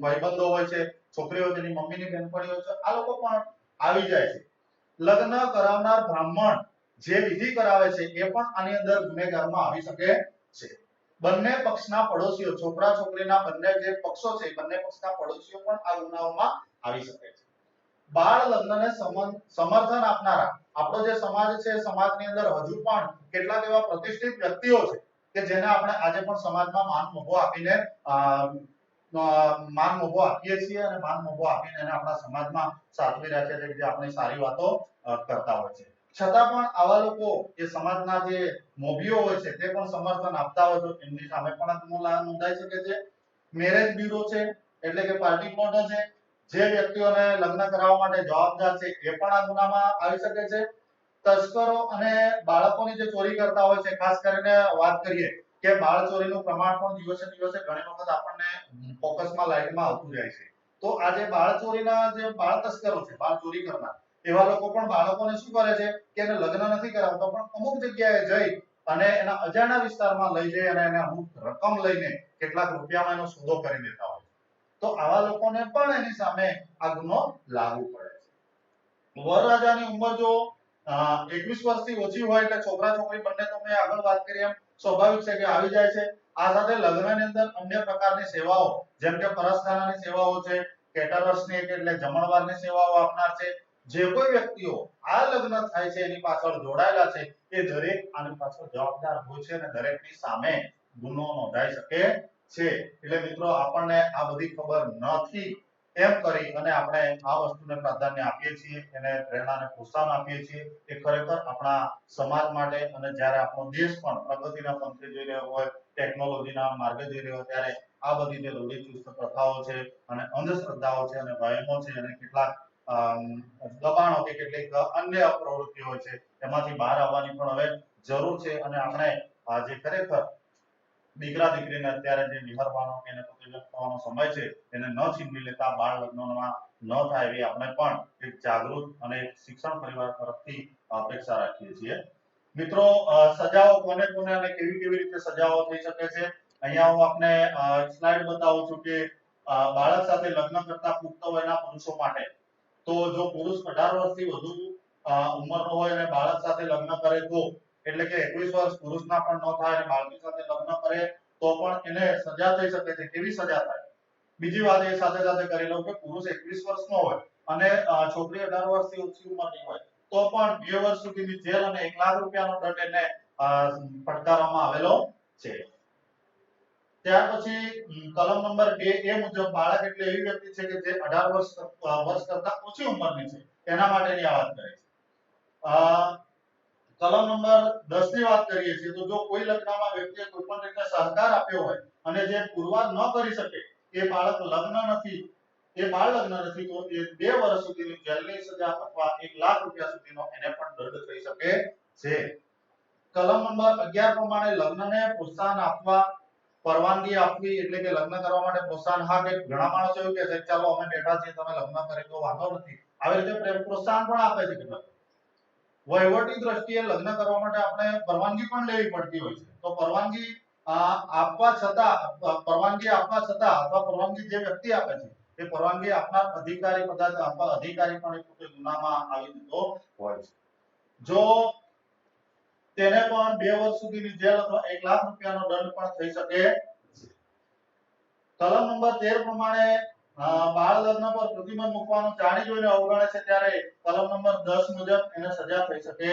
ભાઈબંધો હોય છે, છોકરી હોય તો એની મમ્મીની બેનપણી હોય છે, આ લોકો પણ આવી જાય છે. લગ્ન કરાવનાર બ્રાહ્મણ જે વિધિ કરાવે છે એ પણ આની અંદર ગુનેગારમાં આવી શકે છે. બંને પક્ષના પડોશીઓ, છોકરા છોકરીના બંને જે પક્ષો છે, બંને પક્ષના પડોશીઓ પણ આ ગુનાઓમાં આવી શકે છે. બાળ લગ્નને સમર્થન આપનારા આપણો જે સમાજ છે, સમાજની અંદર હજુ પણ કેટલાક એવા પ્રતિષ્ઠિત વ્યક્તિઓ છે કે જેને આપણે આજે પણ સમાજમાં માન મોભો આપીને માન મોભો આપીએ છીએ અને માન મોભો આપીને એને આપણા સમાજમાં સાચવી રાખ્યા છે, જે આપણી સારી વાતો કરતા હોય છે. છતાં પણ આવા લોકો એ સમાજના જે મોભીઓ હોય છે તે પણ સમર્થન આપતા હોય તો એમની સામે પણ ગુનો નોંધાઈ શકે છે. મેરેજ બ્યુરો છે, એટલે કે પાર્ટી પ્લોટર છે, જે વ્યક્તિઓને લગ્ન કરાવવા માટે જવાબદાર છે, એ પણ આ ગુનામાં આવી શકે છે. તસ્કરો અને બાળકોની જે ચોરી કરતા હોય છે, ખાસ કરીને વાત કરીએ કે બાળ ચોરીનું પ્રમાણ પણ દિવસે દિવસે ઘણી વખત આપણને ફોકસમાં લાઈટમાં આવતું જાય છે. તો આજે બાળ ચોરીના જે બાળ તસ્કરો છે, બાળ ચોરી કરનાર, એવા લોકો પણ બાળકોને શું કરે છે કે એને લગ્ન નથી કરાવતા પણ અમુક જગ્યાએ જઈ અને એના અજાણ્યા વિસ્તારમાં લઈ જઈ અને એને અમુક રકમ લઈને કેટલાક રૂપિયામાં એનો સોદો કરી દેતા હોય. તો આવા લોકોને પણ એની સામે આ ગુનો લાગુ પડે છે. વરરાજાની ઉંમર જો 21 વર્ષથી ઓછી હોય એટલે છોકરા છોકરી બંને તમે આગળ વાત કરી એમ સ્વાભાવિક છે કે આવી જાય છે. આ સાથે લગ્નની અંદર અન્ય પ્રકારની સેવાઓ, જેમ કે પરસખાનાની સેવાઓ છે, કેટરર્સની એટલે જમણવારની સેવાઓ આપનાર છે, જે કોઈ વ્યક્તિઓ આ લગ્ન થાય છે એની પાછળ જોડાયેલા છે, એ દરેક આની પાછળ જવાબદાર હોય છે અને દરેકની સામે ગુનો નોંધાઈ શકે છે. એટલે મિત્રો આપણને આ બધી ખબર નથી એમ કરી અને આપણે આ વસ્તુને પ્રાધાન્ય આપીએ છીએ, એને પ્રેરણાને પ્રોત્સાહન આપીએ છીએ. એ ખરેખર આપણા સમાજ માટે અને જ્યારે આપણો દેશ પણ પ્રગતિના પંથે જઈ રહ્યો હોય, ટેકનોલોજીના માર્ગે જઈ રહ્યો હોય, ત્યારે આ બધી જે રૂઢિચુસ્ત પ્રથાઓ છે અને અંધશ્રદ્ધાઓ છે અને વહેમો છે અને કેટલાક દબાણો કે કેટલીક અન્ય પ્રવૃત્તિઓ છે, એમાંથી બહાર આવવાની પણ હવે જરૂર છે અને આપણે જે ખરેખર દીકરા દીકરીને અત્યારે જે નિહરવાનો કે એને પ્રતિબદ્ધ થવાનો સમય છે એને ન છીનવી લેતા બાળ લગ્નોમાં ન થાય એવી આપણે પણ એક જાગૃત અને એક શિક્ષણ પરિવાર તરફથી અપેક્ષા રાખીએ છીએ. મિત્રો, સજાઓ કોને કોને અને કેવી કેવી રીતે સજાઓ થઈ શકે છે, અહીંયા હું આપને સ્લાઇડ બતાવું છું કે બાળક સાથે લગ્ન કરતા પુખ્ત વયના પુરુષો માટે તો જો પુરુષ 18 વર્ષથી વધુ ઉંમરનો હોય અને બાળક સાથે લગ્ન કરે તો, એટલે કે 21 વર્ષ પુરુષના પણ ન થાય અને બાળકી સાથે લગ્ન કરે તો પણ એને સજા થઈ શકે છે. કેવી સજા થાય? બીજી વાત એ સાથે સાથે કરી લઉં કે પુરુષ 21 વર્ષનો હોય અને છોકરી 18 વર્ષથી ઓછી ઉંમરની હોય તો પણ 2 વર્ષ સુધીની જેલ અને 1 લાખ રૂપિયાનો દંડ એને ફટકારવામાં આવેલો છે. ત્યાર પછી કલમ નંબર 2 એ મુજબ બાળક એટલે એવી વ્યક્તિ છે કે જે 18 વર્ષ કરતા ઓછી ઉંમરની છે તેના માટેની આ વાત કરે છે. કલમ નંબર 10 ની વાત કરીએ છીએ તો જો કોઈ લગ્નમાં વ્યક્તિએ કોઈ પણ રીતે સહકાર આપ્યો હોય અને જે પુરવાર ન કરી શકે એ બાળક લગ્ન નથી એ બાળ લગ્ન નથી તો એ 2 વર્ષ સુધીની જેલની સજા અથવા 1 લાખ રૂપિયા સુધીનો એને પણ દંડ થઈ શકે છે. કલમ નંબર 11 પ્રમાણે લગ્નને પ્રોત્સાહન આપવા પરવાનગી આપવી એટલે કે લગ્ન કરવા માટે પ્રોત્સાહન હા કે ઘણા માણસો એવું કહે છે ચાલો અમે બેઠા છીએ તમે લગ્ન કરી દો વાંધો નથી આવી રીતે પ્રોત્સાહન પણ આપે છે કેટલાક વહીવટી દ્રષ્ટિએ લગ્ન કરવા માટે આપણે પરવાનગી પણ લેવી પડતી હોય છે તો પરવાનગી આપવા છતાં અથવા પરવાનગી જે વ્યક્તિ આપે છે એ પરવાનગી આપનાર અધિકારી કદાચ આપવા અધિકારી પણ પોતે ગુનામાં આવી જતો હોય છે. જો તેને પણ 2 વર્ષ સુધીની જેલ અથવા 1 લાખ રૂપિયાનો દંડ પણ થઈ શકે છે. કલમ નંબર 13 પ્રમાણે બાળ લગ્ન પર પ્રતિબંધ મૂકવાનું જાણી જોઈને અવગણે છે ત્યારે કલમ નંબર 10 મુજબ એને સજા થઈ શકે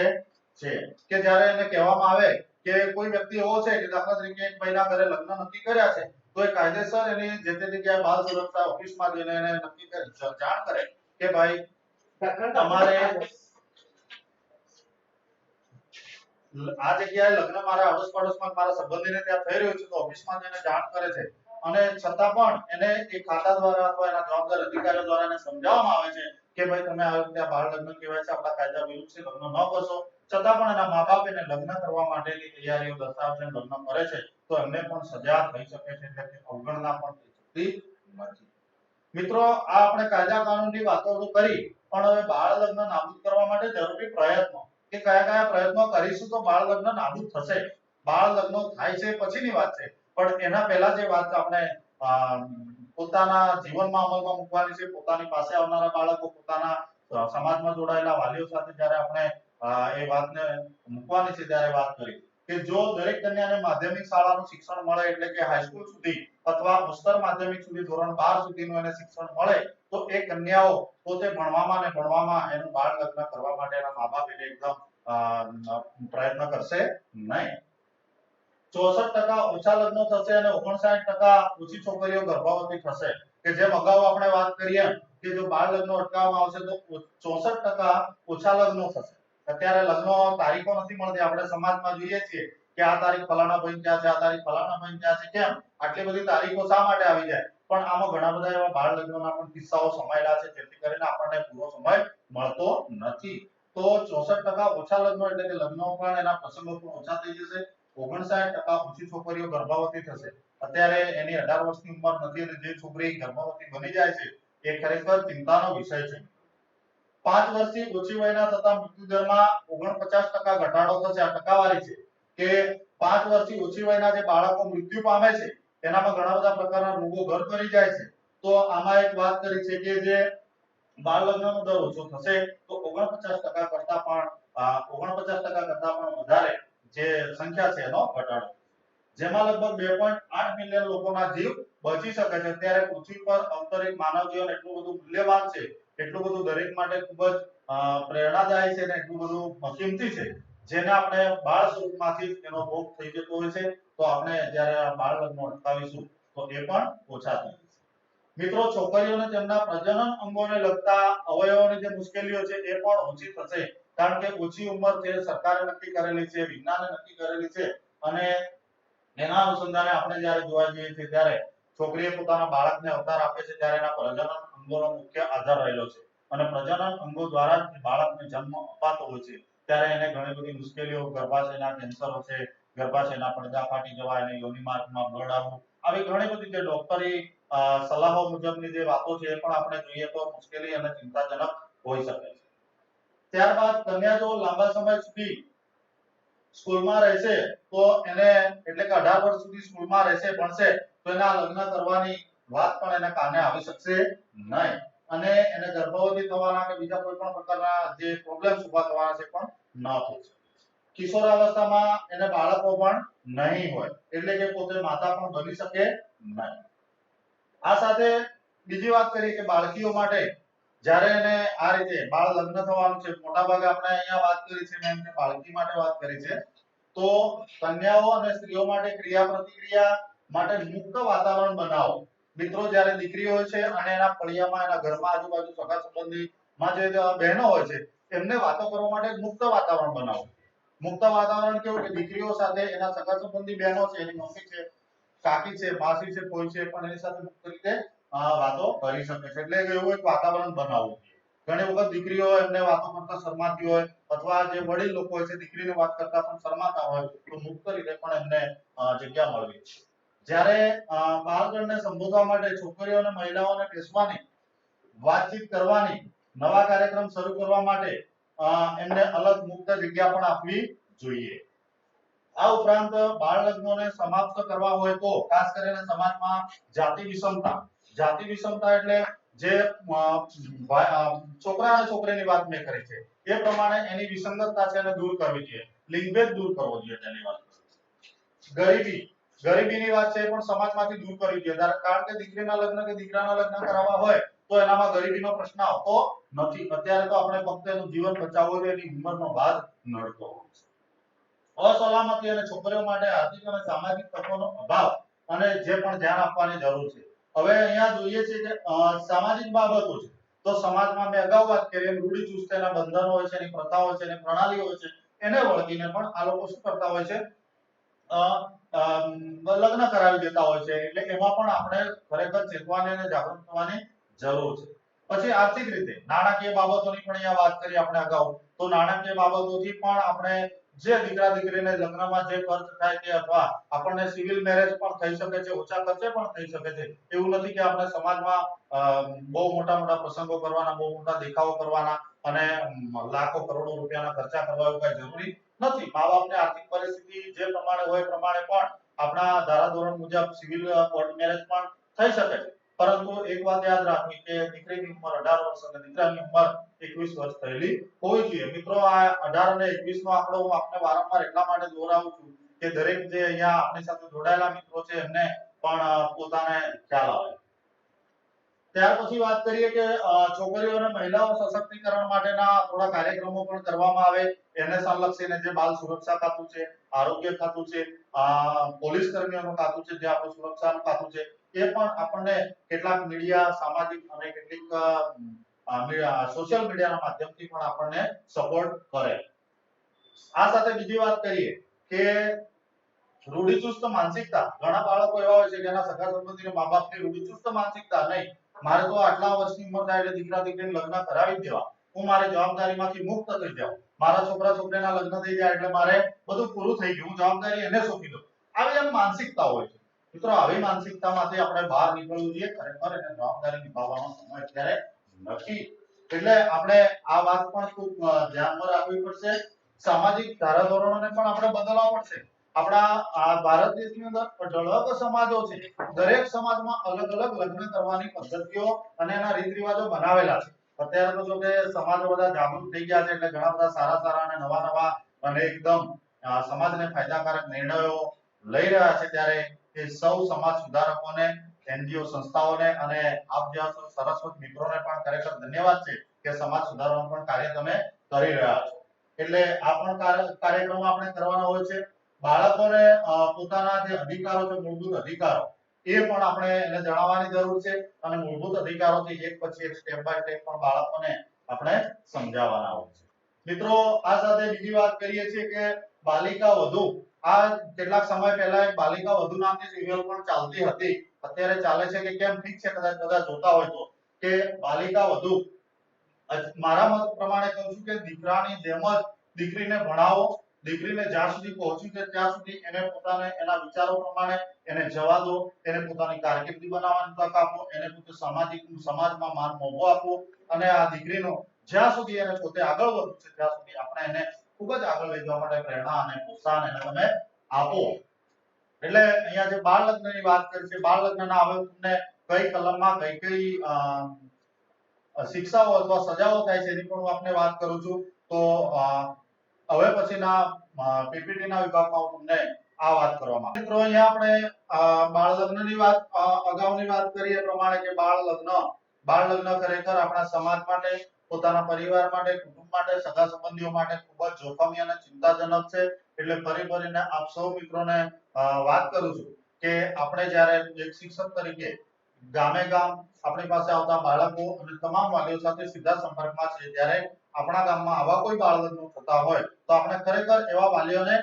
છે કે જ્યારે એને કહેવામાં આવે કે કોઈ વ્યક્તિ એવો છે કે દાખલા તરીકે એક ભાઈના ઘરે લગ્ન નક્કી કર્યા છે તો એ કાયદેસર એની જે તે જગ્યાએ બાળ સુરક્ષા ઓફિસમાં જઈને એને નક્કી કરે જાણ કરે કે ભાઈ તમારે આ જગ્યાએ લગ્ન મારા આડોશ પાડોશમાં મારા સંબંધીને ત્યાં થઈ રહ્યું છે તો ઓફિસમાં જઈને જાણ કરે છે અને છતાં પણ એને એ ખાતા દ્વારા અથવા એના જવાબદાર અધિકારીઓ દ્વારા એને સમજાવવામાં આવે છે કે ભાઈ તમે આ રીતે બાળ લગ્ન કહેવાય છે આપણા કાયદા વિરુદ્ધ છે લગ્ન ન કરશો છતાં પણ એના મા-બાપ એને લગ્ન કરવા માટેની તૈયારીઓ દર્શાવે છે લગ્ન કરે છે તો એમને પણ સજા થઈ શકે છે એટલે કે અવગણના પણ થઈ શકતી નથી. મિત્રો આ આપણે કાયદા કાનૂનની વાતો તો કરી પણ હવે બાળ લગ્ન નાબૂદ કરવા માટે જરૂરી પ્રયત્નો કે કયા કયા પ્રયત્નો કરીશું તો બાળ લગ્ન નાબૂદ થશે. બાળ લગ્ન થાય છે પછીની વાત છે પણ એના પહેલા જે વાત આપણે પોતાના જીવનમાં અમલમાં મૂકવાની છે પોતાની પાસે આવનારા બાળકો પોતાના સમાજમાં જોડાયેલા વાલીઓ સાથે જ્યારે આપણે એ વાતને મૂકવાની છે ત્યારે વાત કરી કે જો દરેક કન્યાને માધ્યમિક શાળાનું શિક્ષણ મળે એટલે કે હાઈસ્કૂલ સુધી અથવા ઉચ્ચતર માધ્યમિક સુધી ધોરણ 12 સુધીનું એને શિક્ષણ મળે તો એ કન્યાઓ પોતે ભણવામાં એનું બાળ લગ્ન કરવા માટે એના મા-બાપ એને એકદમ પ્રયત્ન કરશે નહીં. 64% ઓછા લગ્નો થશે અને 59% ઓછી છોકરીઓ ગર્ભવતી થશે કે જેમ અગાઉ આપણે વાત કરી એમ કે જો બાળ લગ્નો અટકાવવામાં આવશે તો 64% ઓછા લગ્નો થશે. અત્યારે લગ્નો તારીખો નથી મળતી આપણે સમાજમાં જોઈએ છીએ કે આ તારીખ ફલાણા ભાઈ ત્યાં છે આ તારીખ ફલાણા ભાઈ ત્યાં છે કેમ આટલી બધી તારીખો શા માટે આવી જાય પણ આમાં ઘણા બધા એવા બાળ લગ્નોના પણ કિસ્સાઓ સમાયેલા છે જેથી કરીને આપણને પૂરો સમય મળતો નથી. તો 64% ઓછા લગ્નો એટલે કે લગ્નો પણ એના પ્રસંગો પણ ઓછા થઈ જશે. 59% ઓછી છોકરીઓ ગર્ભવતી થશે. અત્યારે એની 18 વર્ષની ઉંમર નથી અને જે છોકરી ગર્ભવતી બની જાય છે એ ખરેખર ચિંતાનો વિષય છે. 5 વર્ષથી ઓછી વયના થતા મૃત્યુદરમાં 49% ઘટાડો થશે આ ટકાવારી છે કે 5 વર્ષથી ઓછી વયના જે બાળકો મૃત્યુ પામે છે તેનામાં ઘણા બધા પ્રકારના રોગો ઘર કરી જાય છે તો આમાં એક વાત કરી છે કે જે બાળ લગ્નનો દર ઓછો થશે તો 49% કરતા પણ વધારે જે સંખ્યા છે એનો ઘટાડો જેમાં લગભગ 2.8 મિલિયન લોકોના જીવ બચી શકે છે. ત્યારે પૃથ્વી પર અવતરિત માનવ જીવન એટલું બધું મૂલ્યવાન છે એટલું બધું દરેક માટે ખૂબ જ પ્રેરણાદાયી છે અને એટલું બધું કિંમતી છે જેને આપણે બાળ સ્વરૂપમાંથી એનો ભોગ થઈ જતો હોય છે તો આપણે જ્યારે બાળ લગ્નો અટકાવીશું તો એ પણ ઓછા થઈ જશે. મિત્રો છોકરીઓને તેમના પ્રજનન અંગોને લગતા અવયવોની જે મુશ્કેલીઓ છે એ પણ ઓછી થશે કારણ કે ઓછી ઉંમર છે સરકારે નક્કી કરેલી છે વિજ્ઞાને નક્કી કરેલી છે અને એના અનુસંધાને આપણે જ્યારે જોવા જઈએ છીએ ત્યારે છોકરીએ પોતાના બાળકને અવતાર આપે છે ત્યારે એના પ્રજનન અંગોનો મુખ્ય આધાર રહેલો છે અને પ્રજનન અંગો દ્વારા જ બાળકને જન્મ અપાતો હોય છે ત્યારે એને ઘણી બધી મુશ્કેલીઓ ગર્ભાશયના કેન્સરો છે ગર્ભાશયના પડદા ફાટી જવા અને યોનિ માર્ગમાં બ્લડ આવવું આવી ઘણી બધી જે ડોક્ટરી સલાહો મુજબની જે વાતો છે એ પણ આપણે જોઈએ તો મુશ્કેલી અને ચિંતાજનક હોઈ શકે છે. ત્યારબાદ કન્યા જો લાંબા સમય સુધી સ્કૂલમાં રહેશે તો એને એટલે કે 18 વર્ષ સુધી સ્કૂલમાં રહેશે ભણશે તો એના લગ્ન કરવાની વાત પણ એને કાને આવી શકશે નહીં અને એને ગર્ભવતી થવાના કે બીજા કોઈ પણ પ્રકારના જે પ્રોબ્લેમ્સ ઉભા થવાના છે પણ ન થઈ શકે. કિશોરાવસ્થામાં એને બાળકો પણ નહીં હોય એટલે કે પોતે માતા પણ બની શકે નહીં. આ સાથે બીજી વાત કરીએ કે બાળકીઓ માટે જ્યારે એને આ રીતે બાળ લગ્ન થવાનું છે મોટા ભાગે આપણે અહીંયા વાત કરી છે મેં બાળકી માટે વાત કરી છે તો કન્યાઓ અને સ્ત્રીઓ માટે ક્રિયા પ્રતિક્રિયા માટે મુક્ત વાતાવરણ બનાવો. મિત્રો જ્યારે દીકરી હોય છે અને એના ફળિયામાં એના ઘરમાં આજુબાજુ સગા સંબંધીમાં જે બહેનો હોય છે એમને વાતો કરવા માટે મુક્ત વાતાવરણ બનાવો. મુક્ત વાતાવરણ કેવું કે દીકરીઓ સાથે એના સગા સંબંધી બહેનો છે, એની મમ્મી છે, કાકી છે, માસી છે, કોઈ છે, પણ એની સાથે મુક્ત રીતે વાતો કરી શકે છે. એટલે એવું એક વાતાવરણ બનાવવું. ઘણી વખત દીકરીઓ એમને વાતો કરતા શરમાતી હોય અથવા જે વડીલ લોકો હોય છે દીકરીને વાત કરતા પણ શરમાતા હોય તો મુક્ત રીતે પણ એમને જગ્યા મળવી. જ્યારે બાળકને સંબોધવા માટે છોકરીઓ અને મહિલાઓને બેસવાની, વાતચીત કરવાની, નવા કાર્યક્રમ શરૂ કરવા માટે એમને અલગ મુક્ત જગ્યા પણ આપવી જોઈએ. આ ઉપરાંત બાળ લગ્નોને સમાપ્ત કરવા હોય તો ખાસ કરીને સમાજમાં જાતિ વિષમતા એટલે જે છોકરા અને છોકરીની વાત મેં કરી છે એ પ્રમાણે એની વિસંગતતા છે એને દૂર કરવી જોઈએ. લિંગભેદ દૂર કરવો જોઈએ. તેની વાત ગરીબીની વાત છે પણ સમાજમાંથી દૂર કરવી જોઈએ. કારણ કે દીકરીના લગ્ન કે દીકરાના લગ્ન કરાવવા હોય તો એનામાં ગરીબીનો પ્રશ્ન આવતો નથી. અત્યારે તો આપણે ફક્ત એનું જીવન બચાવવું જોઈએ, એની ઉંમરનો બાદ નડતો હોય છે. અસલામતી અને છોકરીઓ માટે આર્થિક અને સામાજિક તકોનો અભાવ અને જે પણ ધ્યાન આપવાની જરૂર છે. હવે અહીંયા જોઈએ છે કે સામાજિક બાબતો છે તો સમાજમાં મેં અગાઉ વાત કરી એમ રૂઢિચુસ્તના બંધનો હોય છે, એની પ્રથાઓ હોય છે, એની પ્રણાલીઓ હોય છે, એને વળગીને પણ આ લોકો શું કરતા હોય છે લગ્ન કરાવી દેતા હોય છે. એટલે એમાં પણ આપણે ખરેખર ચેતવાની અને જાગૃત થવાની જરૂર છે. પછી આર્થિક રીતે નાણાકીય બાબતોની પણ અહીંયા વાત કરી આપણે અગાઉ, તો નાણાકીય બાબતોથી પણ આપણે જે દીકરા દીકરીને લગ્નમાં જે ખર્ચ થાય કે અથવા આપણને સિવિલ મેરેજ પણ થઈ શકે છે, ઓછા ખર્ચે પણ થઈ શકે છે. એવું નથી કે આપણે સમાજમાં બહુ મોટા મોટા પ્રસંગો કરવાના, બહુ મોટા દેખાવો કરવાના અને લાખો કરોડો રૂપિયાના ખર્ચા કરવા એવું કઈ જરૂરી નથી. મા બાપની આર્થિક પરિસ્થિતિ જે પ્રમાણે હોય પ્રમાણે પણ આપણા ધારાધોરણ મુજબ સિવિલ કોર્ટ મેરેજ પણ થઈ શકે છે. પરંતુ એક વાત યાદ રાખવી કે દીકરીની ઉંમર 18 વર્ષ અને દીકરાની ઉંમર 21 વર્ષ થયેલી હોવી જોઈએ. મિત્રો આ 18 અને 21 નો આંકડો હું આપને વારંવાર એટલા માટે દોહરાવું છું કે દરેક જે અહીંયા આપણી સાથે જોડાયેલા મિત્રો છે એમને પણ પોતાને ખ્યાલ આવે. ત્યાર પછી વાત કરીએ કે છોકરીઓ અને મહિલાઓ સશક્તિકરણ માટેના થોડા કાર્યક્રમો પણ કરવામાં આવે. એને સંલક્ષીને જે બાલ સુરક્ષા ખાતું છે, આરોગ્ય ખાતું છે, પોલીસ કર્મીઓનું ખાતું છે, જે આપણું સુરક્ષાનું ખાતું છે, એ પણ આપણને કેટલાક મીડિયા, સામાજિક અને કેટલીક સોશિયલ મીડિયાના માધ્યમથી પણ આપણને સપોર્ટ કરે. આ સાથે બીજી વાત કરીએ કે રૂઢિચુસ્ત માનસિકતા. ઘણા બાળકો એવા હોય છે કે એના સગા સંબંધીઓ મા બાપની રૂઢિચુસ્ત માનસિકતા નહીં, મારે તો આટલા વર્ષની ઉંમર થાય એટલે દીકરા દીકરીને લગ્ન કરાવી જ દેવા, હું મારી જવાબદારીમાંથી મુક્ત થઈ જાઉં, મારા છોકરા છોકરીના લગ્ન થઈ જાય એટલે મારે બધું પૂરું થઈ ગયું, હું જવાબદારી એને સોંપી દઉં. આવી એમ માનસિકતા હોય છે. મિત્રો આવી માનસિકતામાંથી આપણે બહાર નીકળવું જોઈએ. ખરેખર એને જવાબદારી નિભાવવાનો સમય અત્યારે નથી. એટલે આપણે આ વાત પણ ખૂબ ધ્યાનમાં રાખવી પડશે. સામાજિક ધારાધોરણોને પણ આપણે બદલવા પડશે. આપણા આ ભારત દેશની અંદર અઢળક સમાજો છે. દરેક સમાજમાં અલગ અલગ લગ્ન કરવાની પદ્ધતિઓ અને એના રીત રિવાજો બનાવેલા છે. અત્યારે તો જો કે સમાજો બધા જાગૃત થઈ ગયા છે એટલે ઘણા બધા સારા સારા અને નવા અને એકદમ સમાજને ફાયદાકારક નિર્ણયો લઈ રહ્યા છે. ત્યારે એ સૌ સમાજ સુધારકોને, એનજીઓ સંસ્થાઓને અને આપ જેવા સરસ્વત મિત્રોને પણ ખરેખર ધન્યવાદ છે કે સમાજ સુધારવાનું પણ કાર્ય તમે કરી રહ્યા છો. એટલે આ પણ કાર્યક્રમો આપણે કરવાના હોય છે. બાળકોને પોતાના જે અધિકારો છે, મૂળભૂત અધિકારો, એ પણ આપણે એને જણાવવાની જરૂર છે અને મૂળભૂત અધિકારોથી એક પછી એક સ્ટેપ બાય સ્ટેપ પણ બાળકોને આપણે સમજાવવાના હોય છે. મિત્રો આ સાથે બીજી વાત કરીએ છીએ કે બાલિકા વધુ. આ કેટલાક સમય પહેલા એક બાલિકા વધુ નામની સિરિયલ પણ ચાલતી હતી. અત્યારે ચાલે છે કે કેમ ઠીક છે, કદાચ બધા જોતા હોય તો, કે બાલિકા વધુ. મારા મત પ્રમાણે કહું છું કે દીકરાની જેમ જ દીકરીને ભણાવો. દીકરીને જ્યાં સુધી પહોંચી છે ત્યાં સુધી એને પોતાને એના વિચારો પ્રમાણે એને જવા દો, એને પોતાની કારકિર્દી બનાવવાની તક આપો, એને પોતે સમાજમાં માન મોભો આપો અને આ દીકરીનો જ્યાં સુધી એને પોતે આગળ વધવું છે ત્યાં સુધી આપણે એને ખૂબ જ આગળ લઈ જવા માટે પ્રેરણા અને પ્રોત્સાહન એને તમે આપો. એટલે અહીંયા જે બાળ લગ્નની વાત કરી છે, બાળ લગ્નના હવે તમને કઈ કલમમાં કઈ શિક્ષાઓ અથવા સજાઓ થાય છે એની પણ હું આપને વાત કરું છું. તો હવે પછીના પીપીટીના વિભાગમાં હું તમને આ વાત કરવામાં. મિત્રો અહીંયા આપણે બાળ લગ્નની વાત અગાઉની વાત કરી એ પ્રમાણે કે બાળ લગ્ન ખરેખર આપણા સમાજ માટે, પોતાના પરિવાર માટે, કુટુંબ માટે, સગા સંબંધીઓ માટે ખૂબ જ જોખમી અને ચિંતાજનક છે. એટલે ફરીને આપ સૌ મિત્રોને વાત કરું છું કે આપણે જ્યારે એક શિક્ષક તરીકે ગામે ગામ આપણી પાસે આવતા બાળકો અને તમામ વાલીઓ સાથે સીધા સંપર્કમાં છે, ત્યારે આપણા ગામમાં આવા કોઈ બાળ લગ્નો થતા હોય તો આપણે ખરેખર એવા વાલીઓને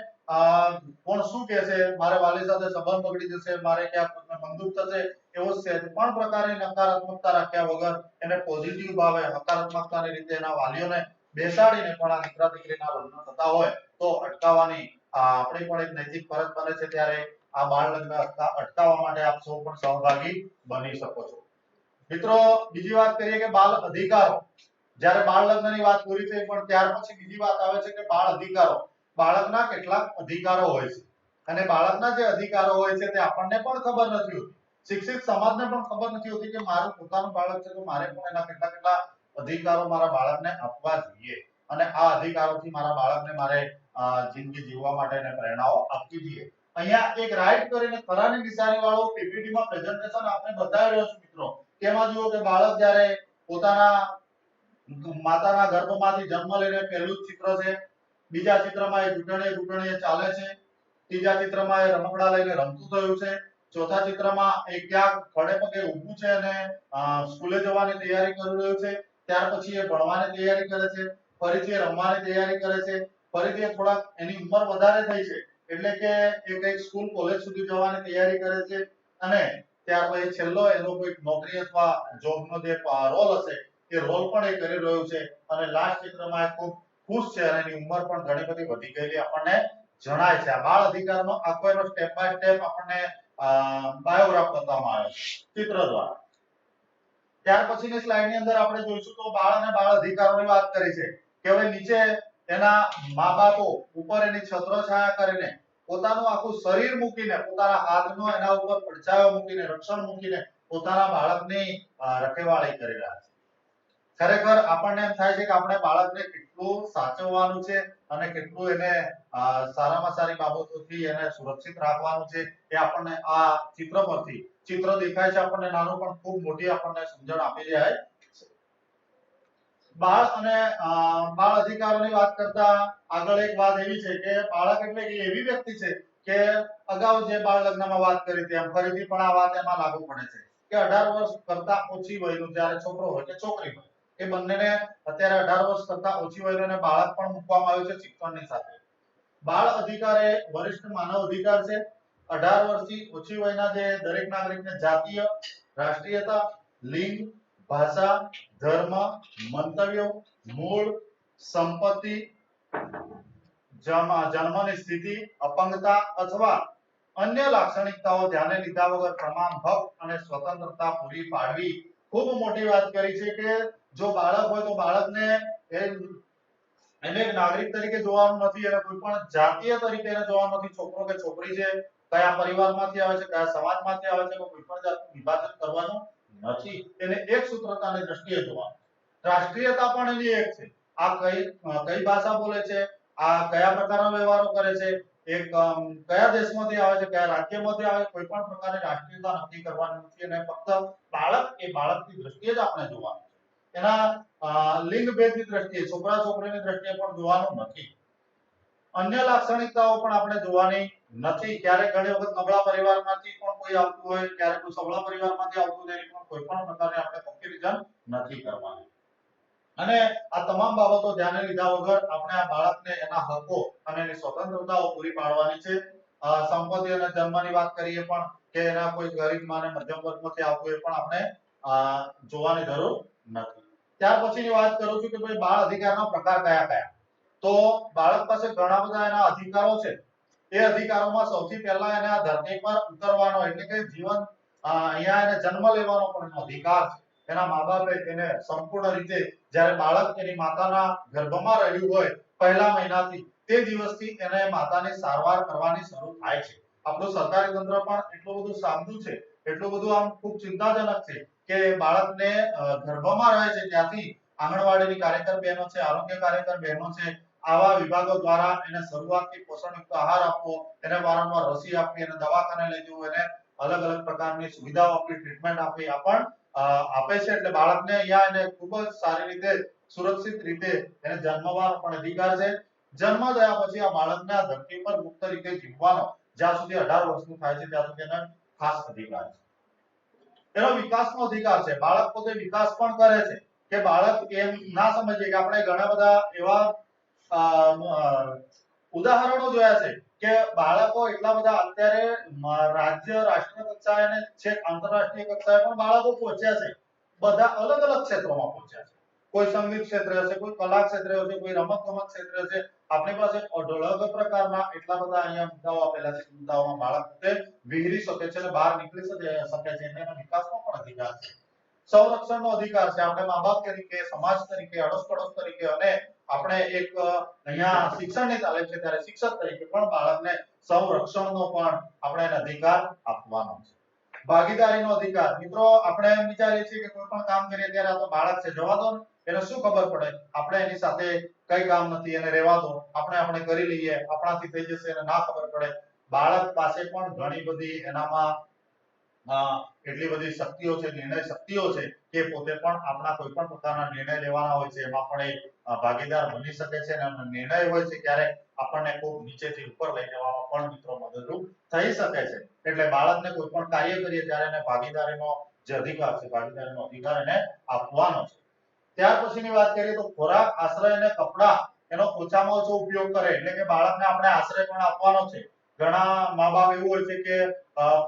કોણ શું કહેશે, મારે વાલી સાથે સંબંધ બગડી જશે, મારે ક્યાંક બંદૂક થશે, એવો સહેજ પણ પ્રકારની નકારાત્મકતા રાખ્યા વગર એને પોઝિટિવ ભાવે હકારાત્મકતાની રીતે એના વાલીઓને બેસાડીને પણ આ દીકરા દીકરીના લગ્ન થતા હોય તો અટકાવવાની આપણી પણ એક નૈતિક ફરજ બને છે। ત્યારે આ બાળ લગ્ન અટકાવવા માટે આપ સૌ પણ સહભાગી બની શકો છો। મિત્રો, બીજી વાત કરીએ કે બાળ અધિકારો। જ્યારે બાળ લગ્નની વાત પૂરી થઈ પણ ત્યાર પછી બીજી વાત આવે છે કે બાળ અધિકારો। બાળકના કેટલાક અધિકારો હોય છે અને બાળકના જે અધિકારો હોય છે તે આપણને પણ ખબર નથી હોતી, શિક્ષિત સમાજને પણ ખબર નથી હોતી કે મારું પોતાનું બાળક છે તો મારે પણ એના કેટલા અધિકારો મારા બાળકને આપવા જોઈએ અને આ અધિકારોથી મારા બાળકને મારે જિંદગી જીવવા માટેની પ્રેરણાઓ આપવી જોઈએ। અહીંયા એક રાઈટ કરીને ખરાની નિશાની વાળો પીપીટી માં પ્રેઝન્ટેશન આપણે બતાવી રહ્યો છું મિત્રો। તેમાં જુઓ કે બાળક જ્યારે પોતાના માતાના ગર્ભમાંથી જન્મ લઈને પહેલું ચિત્ર છે, બીજા ચિત્રમાં એ ઘૂંટણે ચાલે છે, ત્રીજા ચિત્રમાં એ રમકડા લઈને રમતું થયું છે, ચોથા ચિત્રમાં એ ક્યાંક ખડે પગે ઊભું છે અને સ્કૂલે જવાની તૈયારી કરી રહ્યું છે, ત્યાર પછી એ ભણવાની તૈયારી કરે છે, ફરીથી એ રમવાની તૈયારી કરે છે, ફરીથી એ થોડાક એની ઉંમર વધારે થઈ છે એટલે કે એ કઈક સ્કૂલ કોલેજ સુધી જવાની તૈયારી કરે છે અને ત્યાર પછી છેલ્લો એનો કોઈ નોકરી અથવા જોબનો જે રોલ હશે એ રોલ પણ એ કરી રહ્યું છે અને લાસ્ટ ચિત્રમાં એ ખૂબ ખુશ છે અને એની ઉંમર પણ ઘણી બધી વધી ગયેલી આપણને જણાય છે। આ બાળ અધિકારનો આખો એનો સ્ટેપ બાય સ્ટેપ આપણને બાયોગ્રાફ બતાવવામાં આવે છે ચિત્ર દ્વારા। ત્યાર પછીની સ્લાઇડની અંદર આપણે જોઈશું તો બાળ અને બાળ અધિકારોની વાત કરી છે કે હવે નીચે એના મા-બાપો ઉપર એની છત્રછાયા કરીને પોતાનું આખું શરીર મૂકીને, પોતાના હાથનો એના ઉપર પડછાયો મૂકીને, રક્ષણ મૂકીને પોતાના બાળકની રખેવાળી કરી રહ્યા છે। ખરેખર આપણને એમ થાય છે કે આપણે બાળકને કેટલું સાચવવાનું છે અને કેટલું એને સારામાં સારી બાબતોથી એને સુરક્ષિત રાખવાનું છે એ આપણને આ ચિત્ર પરથી ચિત્ર દેખાય છે આપણને નાનું પણ ખૂબ મોટી આપણને સમજણ આપી રહ્યા છે। બાળ અને બાળ અધિકારોની વાત કરતા આગળ એક વાત એવી છે કે બાળક એટલે કે એવી વ્યક્તિ છે કે અગાઉ જે બાળ લગ્નમાં વાત કરી તેમ ફરીથી પણ આ વાત એમાં લાગુ પડે છે કે 18 વર્ષ કરતા ઓછી વયનું જ્યારે છોકરો હોય કે છોકરી હોય એ બંનેને અત્યારે 18 વર્ષ કરતા ઓછી વયનું બાળક પણ મૂકવામાં આવ્યું છે શિક્ષણની સાથે। બાળ અધિકાર એ વરિષ્ઠ માનવ અધિકાર છે। 18 વર્ષથી ઓછી વયના જે દરેક નાગરિકને જાતીય, રાષ્ટ્રીયતા, લિંગ, ભાષા, ધર્મ, મંતવ્યો, મૂળ, સંપત્તિ, જન્મની સ્થિતિ, અપંગતા અથવા અન્ય લાક્ષણિકતાઓ ધ્યાને લીધા વગર તમામ હક અને સ્વતંત્રતા પૂરી પાડવી। ખૂબ મોટી વાત કરી છે કે જો બાળક હોય તો બાળકને એને એક નાગરિક તરીકે જોવાનું નથી, એને કોઈ પણ જાતીય તરીકે એને જોવાનું નથી, છોકરો કે છોકરી છે, કયા પરિવારમાંથી આવે છે, કયા સમાજમાંથી આવે છે, કોઈ પણ જાતનું વિભાજન કરવાનું નથી, એને એક સૂત્રતાની દ્રષ્ટિએ જોવાનું। રાષ્ટ્રીયતા પણ એની એક છે, આ કઈ ભાષા બોલે છે, આ કયા પ્રકારના વ્યવહારો કરે છે, એક કયા દેશમાંથી આવે છે, કયા રાજ્યમાંથી આવે, કોઈ પણ પ્રકારની રાષ્ટ્રીયતા નક્કી કરવાની નથી અને ફક્ત બાળક એ બાળકની દ્રષ્ટિએ જ આપણે જોવાનું છે। એના લિંગ ભેદની દ્રષ્ટિએ, છોકરા છોકરીની દ્રષ્ટિએ પણ જોવાનું નથી। અન્ય લાક્ષણિકતાઓ પણ આપણે જોવાની નથી। ક્યારેક ઘણી વખત નબળા પરિવારમાંથી પણ કોઈ આવતું હોય, ક્યારેક કોઈ સબળા પરિવારમાંથી આવતું હોય, પણ કોઈ પણ પ્રકારની આપણે કમ્પેરિઝન નથી કરવાની અને આ તમામ બાબતો ધ્યાને લીધા વગર આપણે આ બાળકને એના હકો અને એની સ્વતંત્રતાઓ પૂરી પાડવાની છે। સંપત્તિ અને જન્મની વાત કરીએ પણ કે એના કોઈ ગરીબ માને મધ્યમ વર્ગમાંથી આવતું હોય પણ આપણે જોવાની જરૂર નથી। ત્યાર પછીની વાત કરું છું કે ભાઈ બાળ અધિકારના પ્રકાર કયા કયા। તો બાળક પાસે ઘણા બધા એના અધિકારો છે। એ અધિકારોમાં સૌથી પહેલા એને આ ધરતી પર ઉતરવાનો એટલે કે જીવન અહીંયા એને જન્મ લેવાનો પણ એનો અધિકાર છે। એના મા-બાપે એને સંપૂર્ણ રીતે જ્યારે બાળક એની માતાના ગર્ભમાં રહ્યું હોય પહેલા મહિનાથી તે દિવસથી એને માતાની સારવાર કરવાની શરૂ થાય છે। આપણું સરકારી તંત્ર પણ એટલું બધું સામનું છે, એટલું બધું આમ ખૂબ ચિંતાજનક છે કે બાળકને ગર્ભમાં રહે છે ત્યાંથી આંગણવાડીની કાર્યકર બહેનો છે, આરોગ્ય કાર્યકર બહેનો છે, આવા વિભાગો દ્વારા એને શરૂઆતથી પોષણયુક્ત આહાર આપવો, એને વારંવાર રસી આપવી, એને દવાખાને લઈ જવું, એને અલગ અલગ પ્રકારની સુવિધાઓ આપવી, ટ્રીટમેન્ટ આપવી, આ પણ આપે છે એટલે બાળકને અહીંયા એને ખૂબ જ સારી રીતે સુરક્ષિત રીતે એને જન્મવાનો પણ અધિકાર છે। જન્મ થયા પછી આ બાળકને આ ધરતી પર મુક્ત રીતે જીવવાનો જ્યાં સુધી 18 વર્ષનું થાય છે ત્યાં સુધી એનો ખાસ અધિકાર છે। એનો વિકાસનો અધિકાર છે। બાળક પોતે વિકાસ પણ કરે છે કે બાળક એમ ના સમજીએ કે આપણે ઘણા બધા એવા ઉદાહરણો જોયા છે કે બાળકો એટલા બધા અત્યારે રાજ્ય રાષ્ટ્રીય કક્ષાએ અને છેક આંતરરાષ્ટ્રીય કક્ષાએ પણ બાળકો પહોંચ્યા છે। બધા અલગ અલગ ક્ષેત્રોમાં પહોંચ્યા છે। કોઈ સંગીત ક્ષેત્રે હશે, કોઈ કલા ક્ષેત્રે હશે, કોઈ રમત-ગમત ક્ષેત્રે હશે। આપણી પાસે અઢળક પ્રકારના એટલા બધા અહીંયા મુદ્દાઓ આપેલા છે। મુદ્દાઓમાં બાળક પોતે વિહરી શકે છે અને બહાર નીકળી શકે છે। એના વિકાસનો પણ અધિકાર છે। સંરક્ષણનો અધિકાર છે। આપણે મા-બાપ તરીકે, સમાજ તરીકે, અડોસ-પડોસ તરીકે અને આપણે એક અહીંયા શિક્ષણની તાલીમ છે ત્યારે શિક્ષક તરીકે પણ બાળકને સંરક્ષણનો પણ આપણે એને અધિકાર આપવાનો છે। ભાગીદારીનો અધિકાર મિત્રો આપણે એમ વિચારીએ છીએ કે કોઈ પણ કામ કરીએ ત્યારે આ તો બાળક છે જવા દો ને, એને શું ખબર પડે, આપણે એની સાથે કઈ કામ નથી, એને રહેવા દો, આપણે કરી લઈએ, આપણાથી થઈ જશે, એને ના ખબર પડે। બાળક પાસે પણ ઘણી બધી એનામાં એટલી બધી શક્તિઓ છે, નિર્ણય શક્તિઓ છે કે પોતે પણ આપણા કોઈ પણ પ્રકારના નિર્ણય લેવાના હોય છે એમાં પણ એ ભાગીદાર બની શકે છે અને નિર્ણય હોય છે ત્યારે આપણને ખૂબ નીચેથી ઉપર લઈ જવામાં પણ મિત્રો મદદરૂપ થઈ શકે છે। એટલે બાળકને કોઈ પણ કાર્ય કરીએ ત્યારે એને ભાગીદારીનો જે અધિકાર છે, ભાગીદારીનો અધિકાર એને આપવાનો છે। ત્યાર પછીની વાત કરીએ તો ખોરાક, આશ્રય અને કપડાં એનો ઓછામાં ઓછો ઉપયોગ કરે એટલે કે બાળકને આપણે આશ્રય પણ આપવાનો છે। ઘણા મા-બાપ એવું હોય છે કે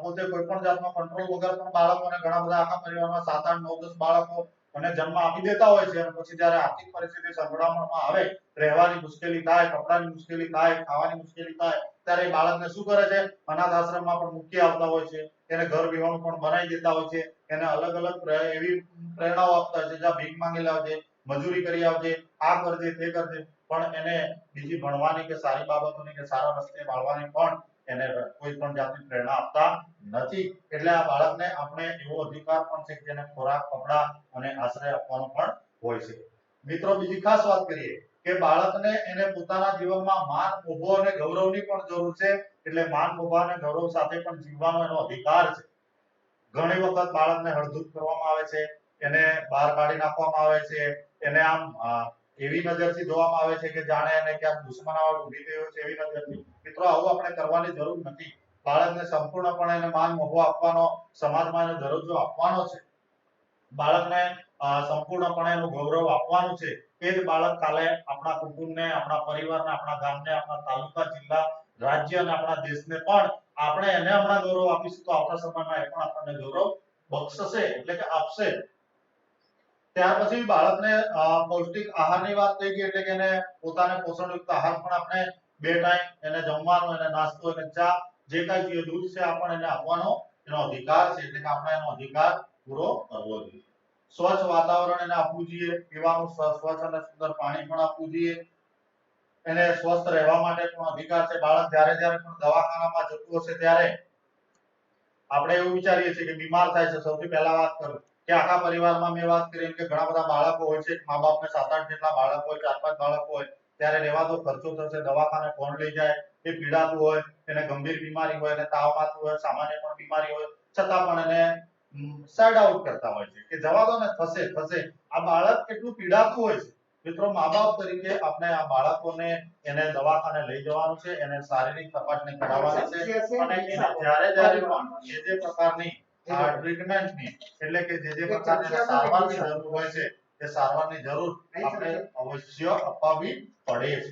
પોતે કોઈ પણ જાતનો કંટ્રોલ વગર પણ બાળકોને ઘણા બધા આખા પરિવારમાં 7, 8, 9, 10 બાળકો અને જન્મ આપી દેતા હોય છે અને પછી જ્યારે આર્થિક પરિસ્થિતિ સંકળામણમાં આવે, રહેવાની મુશ્કેલી થાય, કપડાની મુશ્કેલી થાય, ખાવાની મુશ્કેલી થાય ત્યારે બાળકને શું કરે છે, અનાથ આશ્રમમાં પણ મૂકી આવતા હોય છે। એને ઘર વિહોણું પણ બનાવી દેતા હોય છે। એને અલગ અલગ એવી પ્રેરણાઓ આપતા હોય છે, જ્યાં ભીખ માંગી લાવજે, મજૂરી કરી આવજે, આ કરજે, તે કરજે, પણ એને બીજી ભણવાની કે સારી બાબતોની કે સારા રસ્તે વાળવાની પણ એને કોઈ પણ જાતની પ્રેરણા આપતા નથી। એટલે આ બાળકને આપણે એવો અધિકાર પણ છે કે જેને ખોરાક, કપડાં અને આશ્રય આપવાનો પણ હોય છે। મિત્રો બીજી ખાસ વાત કરીએ કે બાળકને એને પોતાના જીવનમાં માન, મોભો અને ગૌરવની પણ જરૂર છે। એટલે માન, મોભા અને ગૌરવ સાથે પણ જીવવાનો એનો અધિકાર છે। ઘણી વખત બાળકને હળધૂત કરવામાં આવે છે, એને બહાર કાઢી નાખવામાં આવે છે, એને આમ એવી નજરથી જોવામાં આવે છે કે જાણે એને ક્યાંક દુશ્મનાવટ ઊભી થઈ હોય છે એવી નજરથી। મિત્રો આવું આપણે કરવાની જરૂર નથી। બાળકને સંપૂર્ણપણે એને માન, મોભો આપવાનો, સમાજમાં એને દરજ્જો આપવાનો છે। બાળકને સંપૂર્ણપણે એનું ગૌરવ આપવાનું છે। એ જ બાળક કાલે આપણા કુટુંબને, આપણા પરિવારને, આપણા ગામને, આપણા તાલુકા, જિલ્લા, રાજ્ય અને આપણા દેશને પણ આપણે એને હમણાં ગૌરવ આપીશું તો આવતા સમયમાં એ પણ આપણને ગૌરવ બક્ષશે એટલે કે આપશે। ત્યાર પછી બાળકને પૌષ્ટિક આહારની વાત થઈ ગઈ એટલે કે એને પોતાને પોષણયુક્ત આહાર પણ આપણે 2 ટાઈમ એને જમવાનું, એને નાસ્તો, એને ચા, જે કાંઈ જોઈએ દૂધ છે આ પણ એને આપવાનો એનો અધિકાર છે। એટલે કે આપણે એનો અધિકાર પૂરો કરવો જોઈએ। સ્વચ્છ વાતાવરણ એને આપવું જોઈએ, પીવાનું સ્વચ્છ અને સુંદર પાણી પણ આપવું જોઈએ। એને સ્વસ્થ રહેવા માટે પણ અધિકાર છે। બાળક જ્યારે પણ દવાખાનામાં જતું હશે ત્યારે આપણે એવું વિચારીએ છીએ કે બીમાર થાય છે, સૌથી પહેલા વાત કરું કે આખા પરિવારમાં મેં વાત કરી કે ઘણા બધા બાળકો હોય છે, મા-બાપને 7-8 જેટલા બાળકો હોય, 4-5 બાળકો હોય ત્યારે રહેવા દો, ખર્ચો થશે, દવાખાને કોણ લઈ જાય, એ પીડાતું હોય, એને ગંભીર બીમારી હોય, એને તાવ આવતો હોય, સામાન્ય પણ બીમારી હોય, છતાં પણ એને સાઇડ આઉટ કરતા હોય છે કે જવા દો ને, થશે। આ બાળક કેટલું પીડાતું હોય છે। મિત્રો માબાપ તરીકે આપણે આ બાળકોને એને દવાખાને લઈ જવાનું છે, એને શારીરિક તપાસણી કરાવવાની છે અને એને જ્યારે પણ જે પ્રકારની ટ્રીટમેન્ટની એટલે કે જે પ્રકારની સારવારની જરૂર હોય છે એ સારવારની જરૂર આપણે અવશ્ય અપાવવી પડે છે।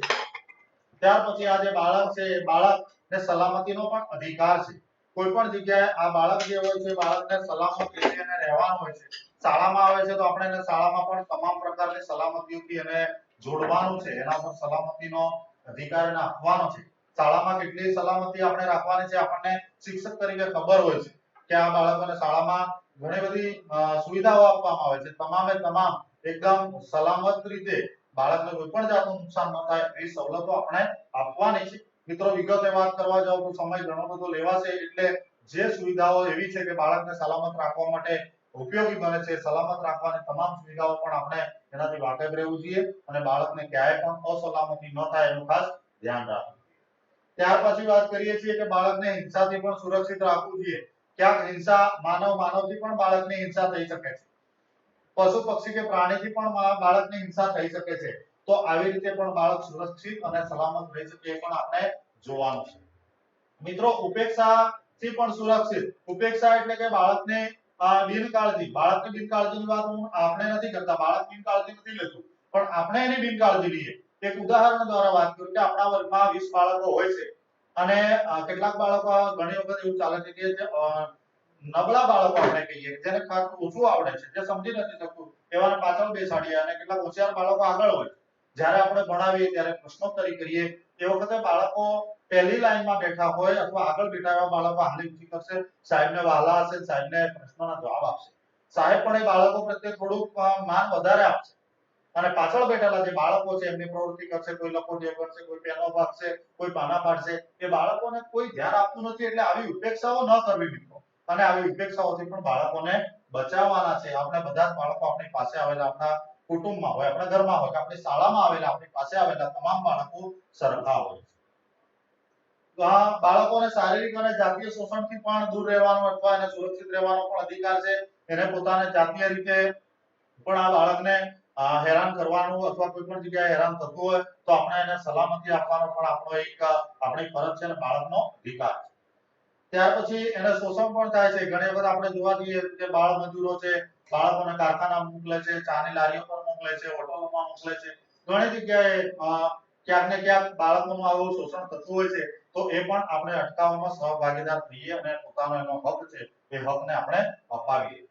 ત્યાર પછી આ જે બાળક છે એ બાળકને સલામતીનો પણ અધિકાર છે। કોઈ પણ જગ્યાએ આ બાળક જે હોય છે બાળકને સલામત રીતે એને રહેવાનું હોય છે। શાળામાં આવે છે તો આપણે એને શાળામાં પણ તમામ પ્રકારની સલામતીઓથી એને જોડવાનું છે, એના પર સલામતીનો અધિકાર એને આપવાનો છે। શાળામાં કેટલી સલામતી આપણે રાખવાની છે આપણને શિક્ષક તરીકે ખબર હોય છે કે આ બાળકોને શાળામાં ઘણી બધી સુવિધાઓ આપવામાં આવે છે। તમામે તમામ એકદમ સલામત રીતે બાળકને કોઈ પણ જાતનું નુકસાન ન થાય એ સવલતો આપણે આપવાની છે। મિત્રો વિગતે વાત કરવા જાવ તો સમય ઘણો બધો લેવાશે એટલે જે સુવિધાઓ એવી છે કે બાળકને સલામત રાખવા માટે ઉપયોગી બને છે, સલામત રાખવાની તમામ સુવિધાઓ પણ આપણે એનાથી વાકેફ રહેવું જોઈએ અને બાળકને ક્યાંય પણ અસલામતી ન થાય એનું ખાસ ધ્યાન રાખવું જોઈએ। ત્યાર પછી વાત કરીએ છીએ કે બાળકને હિંસાથી પણ સુરક્ષિત રાખવું જોઈએ। ક્યાંક હિંસા માનવથી પણ બાળકને હિંસા થઈ શકે છે, પશુ પક્ષી કે પ્રાણીથી પણ બાળકને હિંસા થઈ શકે છે। તો આવી રીતે પણ બાળક સુરક્ષિત અને સલામત રહી શકે એ પણ આપણે જોવાનું છે। મિત્રો ઉપેક્ષાથી પણ સુરક્ષિત. ઉપેક્ષા એટલે કે બાળકને બિનકાળજી. બાળકની બિનકાળજીની વાત આપણે નથી કરતા. બાળક બિનકાળજી નથી લેતું, પણ આપણે એની બિનકાળજી લઈએ. એક ઉદાહરણ દ્વારા વાત કરું કે આપણા વર્ગમાં 20 બાળકો હોય છે અને કેટલાક બાળકો ઘણી વખત એવું ચાલે છે કે નબળા બાળકો આપણે કહીએ જેને ખાસ ઓછું આવડે છે, જે સમજી નથી શકતું, એવાને પાછળ બેસાડીએ અને કેટલાક હોશિયાર બાળકો આગળ હોય. જ્યારે આપણે ભણાવીએ ત્યારે પ્રશ્નોત્તરી કરીએ એ વખતે બાળકો પહેલી લાઈનમાં બેઠા હોય અથવા આગળ બેઠા એવા બાળકો આંગળી ઊંચી કરશે, સાહેબને વહાલા હશે, સાહેબને પ્રશ્નોના જવાબ આપશે. સાહેબ પણ એ બાળકો પ્રત્યે થોડુંક માન વધારે આપશે અને પાછળ બેઠેલા જે બાળકો છે એમની પ્રવૃત્તિ કરશે, કોઈ લખોટીઓ કરશે, કોઈ પેનો ભાગશે, કોઈ પાના પાડશે. એ બાળકોને કોઈ ધ્યાન આપતું નથી. એટલે આવી ઉપેક્ષાઓ ન કરવી મિત્રો. અને આવી ઉપેક્ષાઓથી પણ બાળકોને બચાવવાના છે. આપણે બધા જ બાળકો આપણી પાસે આવેલા, આપણા કુટુંબમાં હોય, આપણા ઘરમાં હોય, આપણી શાળામાં આવેલા, આપણી પાસે આવેલા તમામ બાળકો સરખા હોય. તો આ બાળકોને શારીરિક અને જાતીય શોષણથી પણ દૂર રહેવાનો અથવા એને સુરક્ષિત રહેવાનો પણ અધિકાર છે. એને પોતાને જાતીય રીતે પણ આ બાળકને હેરાન કરવાનું અથવા કોઈ પણ જગ્યાએ હેરાન થતું હોય તો આપણે એને સલામતી આપવાનો પણ આપણો એક આપણી ફરજ છે અને બાળકનો અધિકાર છે. ત્યાર પછી એને શોષણ પણ થાય છે. ઘણી વખત આપણે જોવા જઈએ કે બાળ મજૂરો છે, બાળકોને કારખાનામાં મોકલે છે, ચાની લારીઓ પર મોકલે છે, હોટલોમાં મોકલે છે. ઘણી જગ્યાએ ક્યાંક ને ક્યાંક બાળકોનું આવું શોષણ થતું હોય છે. તો એ પણ આપણે અટકાવવામાં સહભાગીદાર થઈએ અને પોતાનો એનો હક છે એ હકને આપણે અપાવીએ.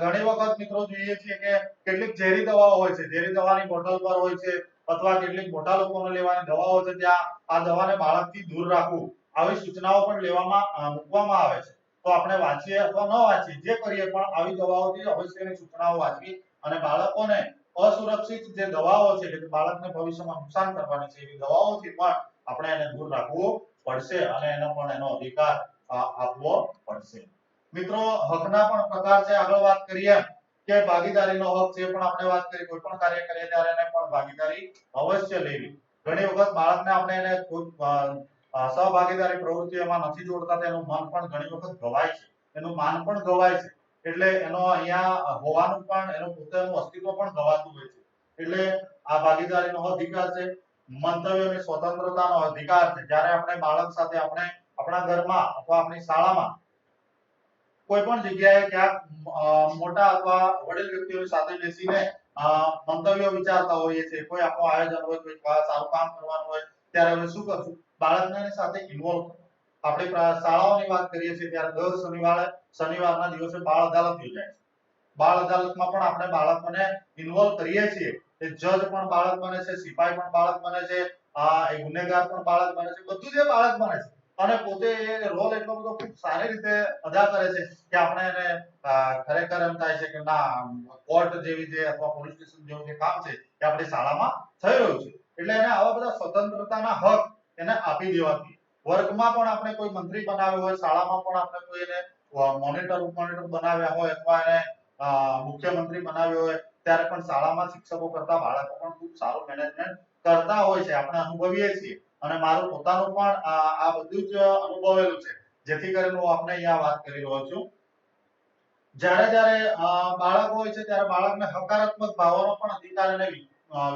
ઘણી વખત મિત્રો જોઈએ છીએ કે કેટલીક ઝેરી દવાઓ હોય છે, ઝેરી દવાની બોટલ પર હોય છે અથવા કેટલીક મોટા લોકોને લેવાની દવાઓ છે, ત્યાં આ દવાને બાળકથી દૂર રાખવું, આવી સૂચનાઓ પણ લેવામાં મૂકવામાં આવે છે. તો આપણે વાંચીએ અથવા ન વાંચીએ, જે કરીએ પણ આવી દવાઓથી અવશ્યની સૂચનાઓ વાંચવી અને બાળકોને અસુરક્ષિત જે દવાઓ છે કે બાળકને ભવિષ્યમાં નુકસાન કરવાની છે એવી દવાઓથી પણ આપણે એને દૂર રાખવું પડશે અને એનો પણ એનો અધિકાર આપવો પડશે. મિત્રો હકના પણ પ્રકાર છે. આગળ વાત કરીએ કે ભાગીદારીનો હક છે, પણ આપણે વાત કરી કોઈ પણ કાર્ય કરીએ ત્યારે એને પણ ભાગીદારી અવશ્ય લેવી. ઘણી વખત બાળકને આપણે એને સહભાગીદારી પ્રવૃત્તિઓમાં નથી જોડતા, તેનું મન પણ ઘણી વખત ગવાય છે, એનું માન પણ ગવાય છે. એટલે એનો અહીંયા હોવાનું પણ એનું પોતાનું અસ્તિત્વ પણ ગવાતું હોય છે. એટલે આ ભાગીદારીનો અધિકાર છે. મંતવ્યની સ્વતંત્રતાનો અધિકાર છે. જ્યારે આપણે બાળક સાથે આપણે આપણા ઘરમાં અથવા આપણી શાળામાં કોઈ પણ જગ્યાએ ક્યાંક મોટા અથવા વડીલ વ્યક્તિઓ સાથે બેસીને મંતવ્યો વિચારતા હોઈએ છીએ, કોઈ આપણું આયોજન હોય, કોઈ સારું કામ કરવાનું હોય ત્યારે અમે શું કરશું, બાળકને સાથે ઇન્વોલ્વ કરો. આપણે શાળાઓની વાત કરીએ છીએ ત્યારે દર શનિવારના દિવસે બાળ અદાલત યોજાય છે. બાળ અદાલતમાં પણ આપણે બાળકોને ઇન્વોલ્વ કરીએ છીએ. એ જજ પણ બાળક બને છે, સિપાઈ પણ બાળક બને છે, એ ગુનેગાર પણ બાળક બને છે, બધું જ બાળક બને છે અને પોતે એ રોલ એટલો બધો ખૂબ સારી રીતે અદા કરે છે કે આપણે એને ખરેખર એમ થાય છે કે ના, કોર્ટ જેવી જે અથવા પોલીસ સ્ટેશન જેવું જે કામ છે એ આપણી શાળામાં થઈ રહ્યું છે. એટલે એને આવા બધા સ્વતંત્રતાના હક એને આપી દેવા જોઈએ. વર્ગમાં પણ આપણે કોઈ મંત્રી બનાવ્યો હોય, શાળામાં પણ આપણે કોઈ એને મોનિટર બનાવ્યા હોય અથવા એને મુખ્યમંત્રી બનાવ્યો હોય ત્યારે પણ શાળામાં શિક્ષકો કરતા બાળકો પણ ખૂબ સારું મેનેજમેન્ટ કરતા હોય છે. આપણે અનુભવીએ છીએ અને મારું પોતાનું પણ આ બધું જ અનુભવેલું છે. જેથી કરીને હું આપણે અહીંયા વાત કરી રહ્યો છું. જ્યારે બાળક હોય છે ત્યારે બાળકને હકારાત્મક ભાવોનો પણ અધિકાર એને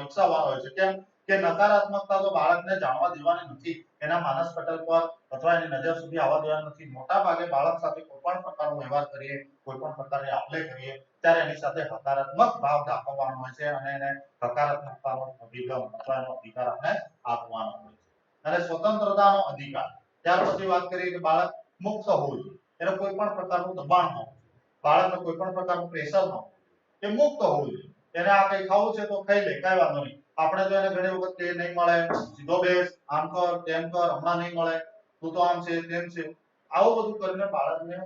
વિકસાવવાનો હોય છે. કેમ કે નકારાત્મકતા તો બાળકને જાણવા દેવાની નથી. એના માનસ પટલ પર અથવા એની નજર સુધી આવવા દેવાની નથી. મોટા ભાગે બાળક સાથે કોઈ પણ પ્રકારનો વ્યવહાર કરીએ, કોઈ પણ પ્રકારની આપ-લે કરીએ ત્યારે એની સાથે હકારાત્મક ભાવ દાખવવાનો હોય છે અને એને હકારાત્મકતાનો અભિગમ અથવા એનો અધિકાર આપણે આપવાનો હોય છે. અને સ્વતંત્રતાનો અધિકાર, ત્યાર પછી વાત કરીએ કે બાળક મુક્ત હોવું જોઈએ. એને કોઈ પણ પ્રકારનું દબાણ ન હોવું. બાળકને કોઈ પણ પ્રકારનું પ્રેશર ન હોવું. એ મુક્ત હોવું જોઈએ. એને આ કઈ ખાવું છે તો ખાઈ લે, કઈ વાંધો નહીં. આપણે તો એને ઘણી વખત કે નહીં મળે, સીધો બેસ, આમ કર, તેમ કર, હમણાં નહીં મળે, તું તો આમ છે, તેમ છે. આવું બધું કરીને બાળકને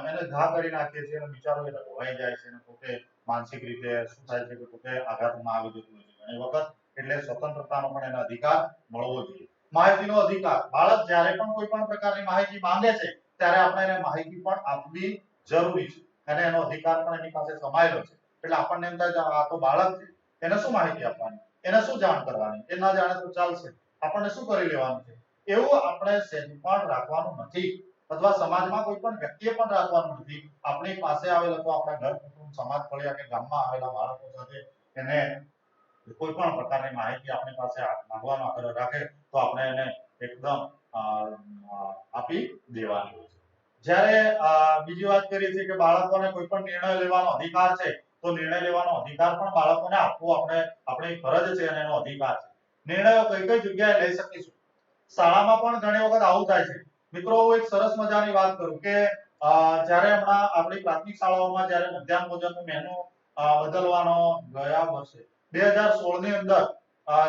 એને ઘા કરી નાખીએ છીએ અને બિચારો એ ધોવાઈ જાય છે અને પોતે માનસિક રીતે શું થાય છે કે પોતે આઘાતમાં આવી જતું હોય છે ઘણી વખત. એટલે સ્વતંત્રતાનો પણ એને અધિકાર મળવો જોઈએ. માહિતીનો અધિકાર, બાળક જ્યારે પણ કોઈ પણ પ્રકારની માહિતી માંગે છે ત્યારે આપણે એને માહિતી પણ આપવી જરૂરી છે અને એનો અધિકાર પણ એની પાસે સમાયેલો છે. એટલે આપણને એમ થાય કે આ તો બાળક છે, એને શું માહિતી આપવાની, એને શું જાણ કરવાની, એ ના જાણે તો ચાલશે, આપણને શું કરી લેવાનું છે, એવું આપણે સહેજ પણ રાખવાનું નથી. અથવા સમાજમાં કોઈ પણ વ્યક્તિએ પણ રાખવાનું નથી. આપણી પાસે આવેલ અથવા આપણા ઘર કુટુંબ સમાજ ફળિયા કે ગામમાં આવેલા બાળકો સાથે એને કોઈ પણ પ્રકારની માહિતી આપણી પાસે માંગવાનો આગ્રહ રાખે તો આપણે એને એકદમ આપી દેવાની હોય છે. જ્યારે બીજી વાત કરીએ છીએ કે બાળકોને કોઈ પણ નિર્ણય લેવાનો અધિકાર છે, તો નિર્ણય લેવાનો અધિકાર પણ બાળકોને આપવો આપણી ફરજ છે અને એનો અધિકાર છે. નિર્ણયો કઈ કઈ જગ્યાએ લઈ શકીશું? શાળામાં પણ ઘણી વખત આવું થાય છે. મિત્રો, હું એક સરસ મજાની વાત કરું કે જ્યારે હમણાં આપણી પ્રાથમિક શાળાઓમાં જ્યારે મધ્યાહન ભોજનનું મેનુ બદલવાનો ગયા વર્ષે 2016 ની અંદર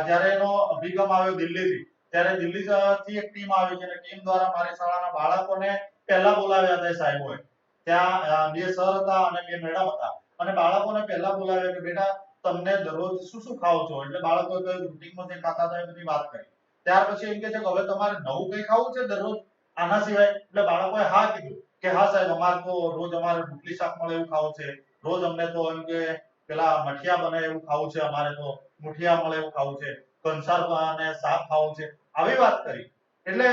જ્યારે એનો અભિગમ આવ્યો દિલ્હીથી, ત્યારે દિલ્હીથી એક ટીમ આવી છે અને ટીમ દ્વારા મારી શાળાના બાળકોને પહેલા બોલાવ્યા હતા સાહેબોએ. ત્યાં બે સર હતા અને બે મેડમ હતા અને બાળકોને પહેલા બોલાવ્યા કે બેટા તમને દરરોજ શું શું ખાવ છો? એટલે બાળકોએ કહ્યું રૂટીનમાં જે ખાતા હતા એ બધી વાત કરી. ત્યાર પછી એમ કે છે કે હવે તમારે નવું કંઈ ખાવું છે દરરોજ આના સિવાય? એટલે બાળકોએ હા કીધું કે હા સાહેબ, અમારે તો રોજ અમારે રોટલી શાક મળે એવું ખાવું છે, રોજ અમને તો એમ કે પેલા મઠિયા બને એવું ખાવું છે, અમારે તો મુઠિયા મળે એવું ખાવું છે, કંસાર અને શાક ખાવું છે, આવી વાત કરી. એટલે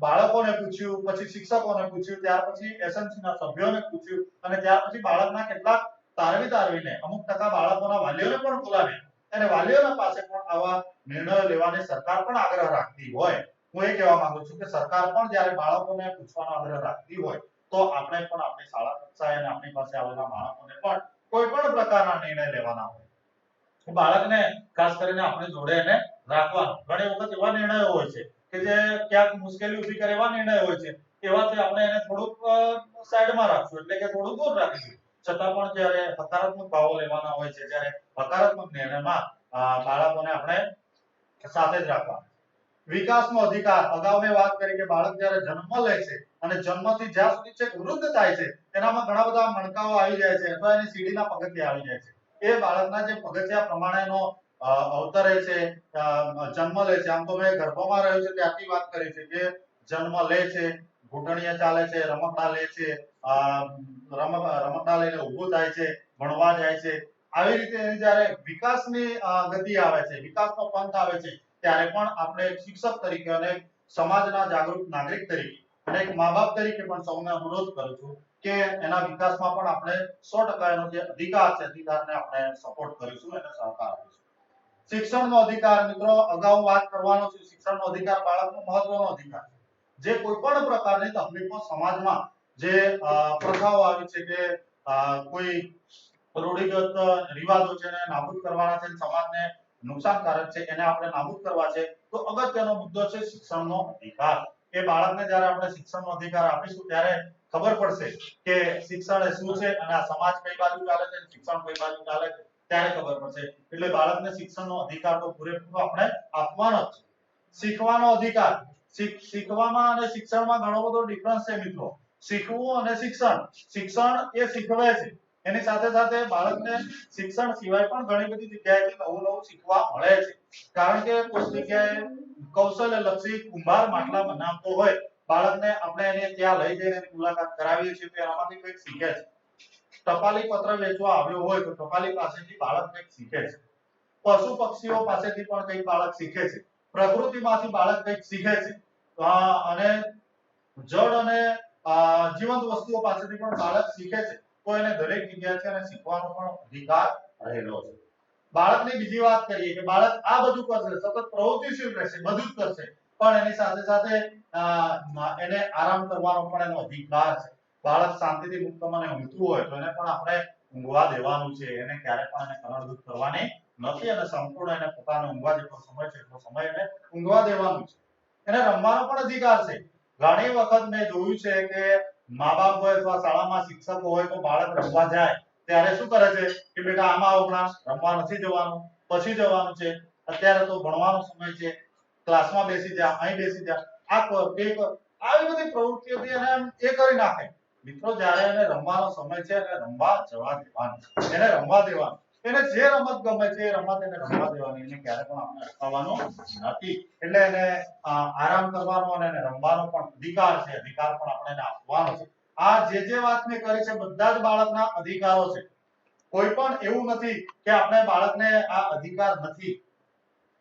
બાળકોને પૂછ્યું, પછી શિક્ષકોને પૂછ્યું, ત્યાર પછી એસએમસી ના સભ્યોને પૂછ્યું અને ત્યાર પછી બાળકના કેટલાક તારવીને અમુક ટકા બાળકોના વાલીઓને પણ બોલાવ્યા અને વાલીઓના પાસે પણ આવા નિર્ણયો લેવાની સરકાર પણ આગ્રહ રાખતી હોય. હું એ કહેવા માંગુ છું કે સરકાર પણ જ્યારે બાળકોને પૂછવાનો આગ્રહ રાખતી હોય તો આપણે પણ આપણી શાળા કક્ષાએ અને આપણી પાસે આવેલા બાળકોને પણ કોઈ પણ પ્રકારના નિર્ણય લેવાના હોય, બાળકને ખાસ કરીને આપણી જોડે એને રાખવાનું. ઘણી વખત એવા નિર્ણયો હોય છે કે જે ક્યાંક મુશ્કેલી ઊભી કરે એવા નિર્ણયો હોય છે, એવાથી આપણે એને થોડુંક સાઈડમાં રાખશું, એટલે કે થોડું દૂર રાખીશું. છતાં પણ જ્યારે હકારાત્મક ભાવો લેવાના હોય છે, જ્યારે હકારાત્મક નિર્ણયમાં બાળકોને આપણે સાથે જ રાખવા. વિકાસનો અધિકાર, અગાઉ મેં વાત કરી કે બાળક જ્યારે જન્મ લે છે અને જન્મથી જ્યાં સુધી છેક વૃદ્ધ થાય છે એનામાં ઘણા બધા મણકાઓ આવી જાય છે અથવા એની સીડીના પગથિયા આવી જાય છે. એ બાળકના જે પગથિયા પ્રમાણેનો અવતરે છે, જન્મ લે છે. આમ તો મેં ગર્ભમાં રહ્યો છે ત્યારથી વાત કરી છે કે જન્મ લે છે, ઘૂંટણીએ ચાલે છે, રમકડા લે છે, રમકડા લઈને ઊભું થાય છે, ભણવા જાય છે. આવી રીતે જ્યારે વિકાસની ગતિ આવે છે, વિકાસનો પંથ આવે છે, ત્યારે પણ આપણે એક શિક્ષક તરીકે અને સમાજના જાગૃત નાગરિક તરીકે અને એક મા બાપ તરીકે પણ સૌને અનુરોધ કરું છું કે એના વિકાસમાં પણ આપણે 100% એનો જે અધિકાર છે, અધિકારને આપણે સપોર્ટ કરીશું અને સહકાર આપીશું. શિક્ષણનો અધિકાર, મિત્રો, અગાઉ વાત કરવાનો છે. શિક્ષણનો અધિકાર બાળકનો મહત્વનો અધિકાર છે. જે કોઈ પણ પ્રકારની તકલીફો સમાજમાં જે પ્રથાઓ આવી છે કે કોઈ રૂઢિગત રિવાજો છે એને નાબૂદ કરવાના છે, સમાજને નુકસાનકારક છે, એને આપણે નાબૂદ કરવા છે, તો અગત્યનો મુદ્દો છે શિક્ષણનો અધિકાર. એ બાળકને જ્યારે આપણે શિક્ષણનો અધિકાર આપીશું ત્યારે ખબર પડશે કે શિક્ષણ એ શું છે અને આ સમાજ કઈ બાજુ ચાલે છે, શિક્ષણ કઈ બાજુ ચાલે છે, ત્યારે ખબર પડશે. એટલે બાળકને શિક્ષણનો અધિકાર તો પૂરેપૂરો આપણે આપવાનો જ છે. શીખવાનો અધિકાર, શીખવામાં અને શિક્ષણમાં ઘણો બધો ડિફરન્સ છે મિત્રો. શીખવું અને શિક્ષણ, શિક્ષણ એ શીખવે છે, એની સાથે સાથે બાળકને શિક્ષણ સિવાય પણ ઘણી બધી જગ્યાએથી નવું નવું શીખવા મળે છે. કારણ કે કોઈ જગ્યાએ કૌશલ્યલક્ષી કુંભાર માટલા બનાવતો હોય, બાળકને આપણે એને ત્યાં લઈ જઈને એની મુલાકાત કરાવીએ છીએ તો એનામાંથી કંઈક શીખે છે. ટપાલી પત્ર વેચવા આવ્યો હોય તો ટપાલી પાસેથી બાળક કંઈક શીખે છે. પશુ પક્ષીઓ પાસેથી પણ કંઈક બાળક શીખે છે. પ્રકૃતિમાંથી બાળક કંઈક શીખે છે. અને જળ અને જીવંત વસ્તુઓ પાસેથી પણ બાળક શીખે છે. તો એને દરેક જગ્યાએથી એને શીખવાનો પણ અધિકાર રહેલો છે. બાળકની બીજી વાત કરીએ કે બાળક આ બધું કરશે, સતત પ્રવૃત્તિશીલ રહેશે, બધું જ કરશે, પણ એની સાથે સાથે એને આરામ કરવાનો પણ એનો અધિકાર છે. બાળક શાંતિથી મુક્ત મને ઊંઘતું હોય તો એને પણ આપણે ઊંઘવા દેવાનું છે. એને ક્યારે પણ એને કનડગત કરવાની નથી અને સંપૂર્ણ એને પોતાનો ઊંઘવા જેટલો સમય છે એટલો સમય એને ઊંઘવા દેવાનું છે. એને રમવાનો પણ અધિકાર છે. ઘણી વખત મેં જોયું છે કે મા બાપ હોય અથવા શાળામાં શિક્ષકો હોય તો બાળક રમવા જાય ત્યારે શું કરે છે કે બેટા આમાં આવણા, રમવા નથી જવાનું, પછી જવાનું છે, અત્યારે તો ભણવાનો સમય છે, ક્લાસમાં બેસી જા, અહીં બેસી જા, આ કર, તે કર, આવી બધી પ્રવૃત્તિઓથી એને એ કરી નાખે. મિત્રો, જ્યારે એને રમવાનો સમય છે એને રમવા જવા દેવાનું, એને રમવા દેવાનું. એને જે રમત ગમે છે એ રમત એને રમવા દેવાની, એને ક્યારે પણ આપણે અટકાવવાનું નથી. એટલે એને આરામ કરવાનો અને એને રમવાનો પણ અધિકાર છે. અધિકાર પણ આપણે એને આપવાનો છે. આ જે વાત મેં કરી છે બધા જ બાળકના અધિકારો છે. કોઈ પણ એવું નથી કે આપણે બાળકને આ અધિકાર નથી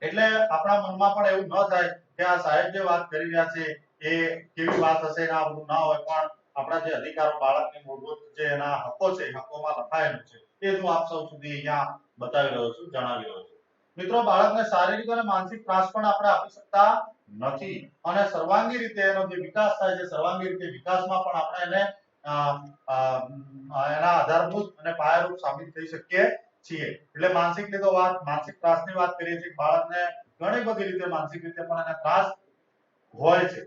એટલે આપણા મનમાં પણ એવું ન થાય કે આ સાહેબ જે વાત કરી રહ્યા છે એ કેવી વાત હશે ને આ બધું ના હોય, પણ આપણા જે અધિકારો, બાળકની મૂળભૂત જે એના હકો છે, હકોમાં લખાયેલું છે એ હું આપ સૌ સુધી અહીંયા બતાવી રહ્યો છું, જણાવી રહ્યો છું. મિત્રો, બાળકને શારીરિક અને માનસિક ત્રાસ પણ આપણે આપી શકતા નથી. અને સર્વાંગી રીતે એનો જે વિકાસ થાય છે, સર્વાંગી રીતે વિકાસમાં પણ આપણે એને અ, એના આધારભૂત અને પાયારૂપ સાબિત થઈ શકીએ છીએ. એટલે માનસિકની તો માનસિક ત્રાસની વાત કરીએ છીએ. બાળકને ઘણી બધી રીતે માનસિક રીતે પણ એને ત્રાસ હોય છે.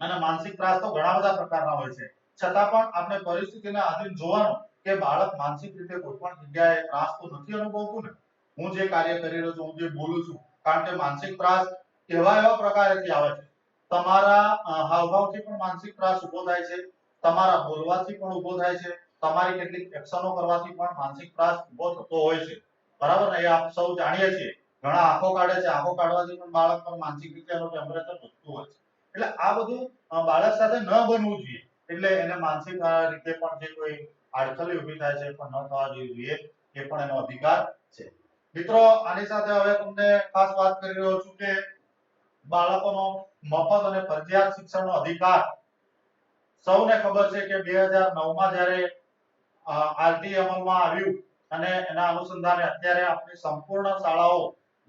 અને માનસિક ત્રાસ તો ઘણા બધા પ્રકારના હોય છે. છતાં પણ આપણે પરિસ્થિતિને આધીન જોવાનું કે બાળક માનસિક રીતે કોઈ પણ જગ્યાએ ત્રાસ તો નથી અનુભવતું ને. હું જે કાર્ય કરી રહ્યો છું, હું જે બોલું છું, કારણ કે માનસિક ત્રાસ એવા પ્રકારેથી આવે છે. તમારા હાવભાવથી પણ માનસિક ત્રાસ ઉભો થાય છે, તમારા બોલવાથી પણ ઉભો થાય છે, તમારી કેટલીક એક્શનો કરવાથી પણ માનસિક ત્રાસ ઉભો થતો હોય છે. બરાબર ને? એ આપ સૌ જાણીએ છીએ. ઘણા આંખો કાઢે છે, આંખો કાઢવાથી પણ બાળક પર માનસિક રીતે એનું ટેમ્પરેચર વધતું હોય છે. એટલે આ બધું બાળક સાથે ન બનવું જોઈએ. એટલે એને માનસિક રીતે પણ જે કોઈ આડખલી ઊભી થાય છે પણ ન થવા જોઈએ, એ પણ એનો અધિકાર છે. મિત્રો, આની સાથે હવે તમને ખાસ વાત કરી રહ્યો છું કે બાળકોનો મફત અને ફરજિયાત શિક્ષણનો અધિકાર. સૌને ખબર છે કે 2009 માં જ્યારે આરટી અમલમાં આવ્યું અને એના અનુસંધાને અત્યારે આપણી સંપૂર્ણ શાળાઓ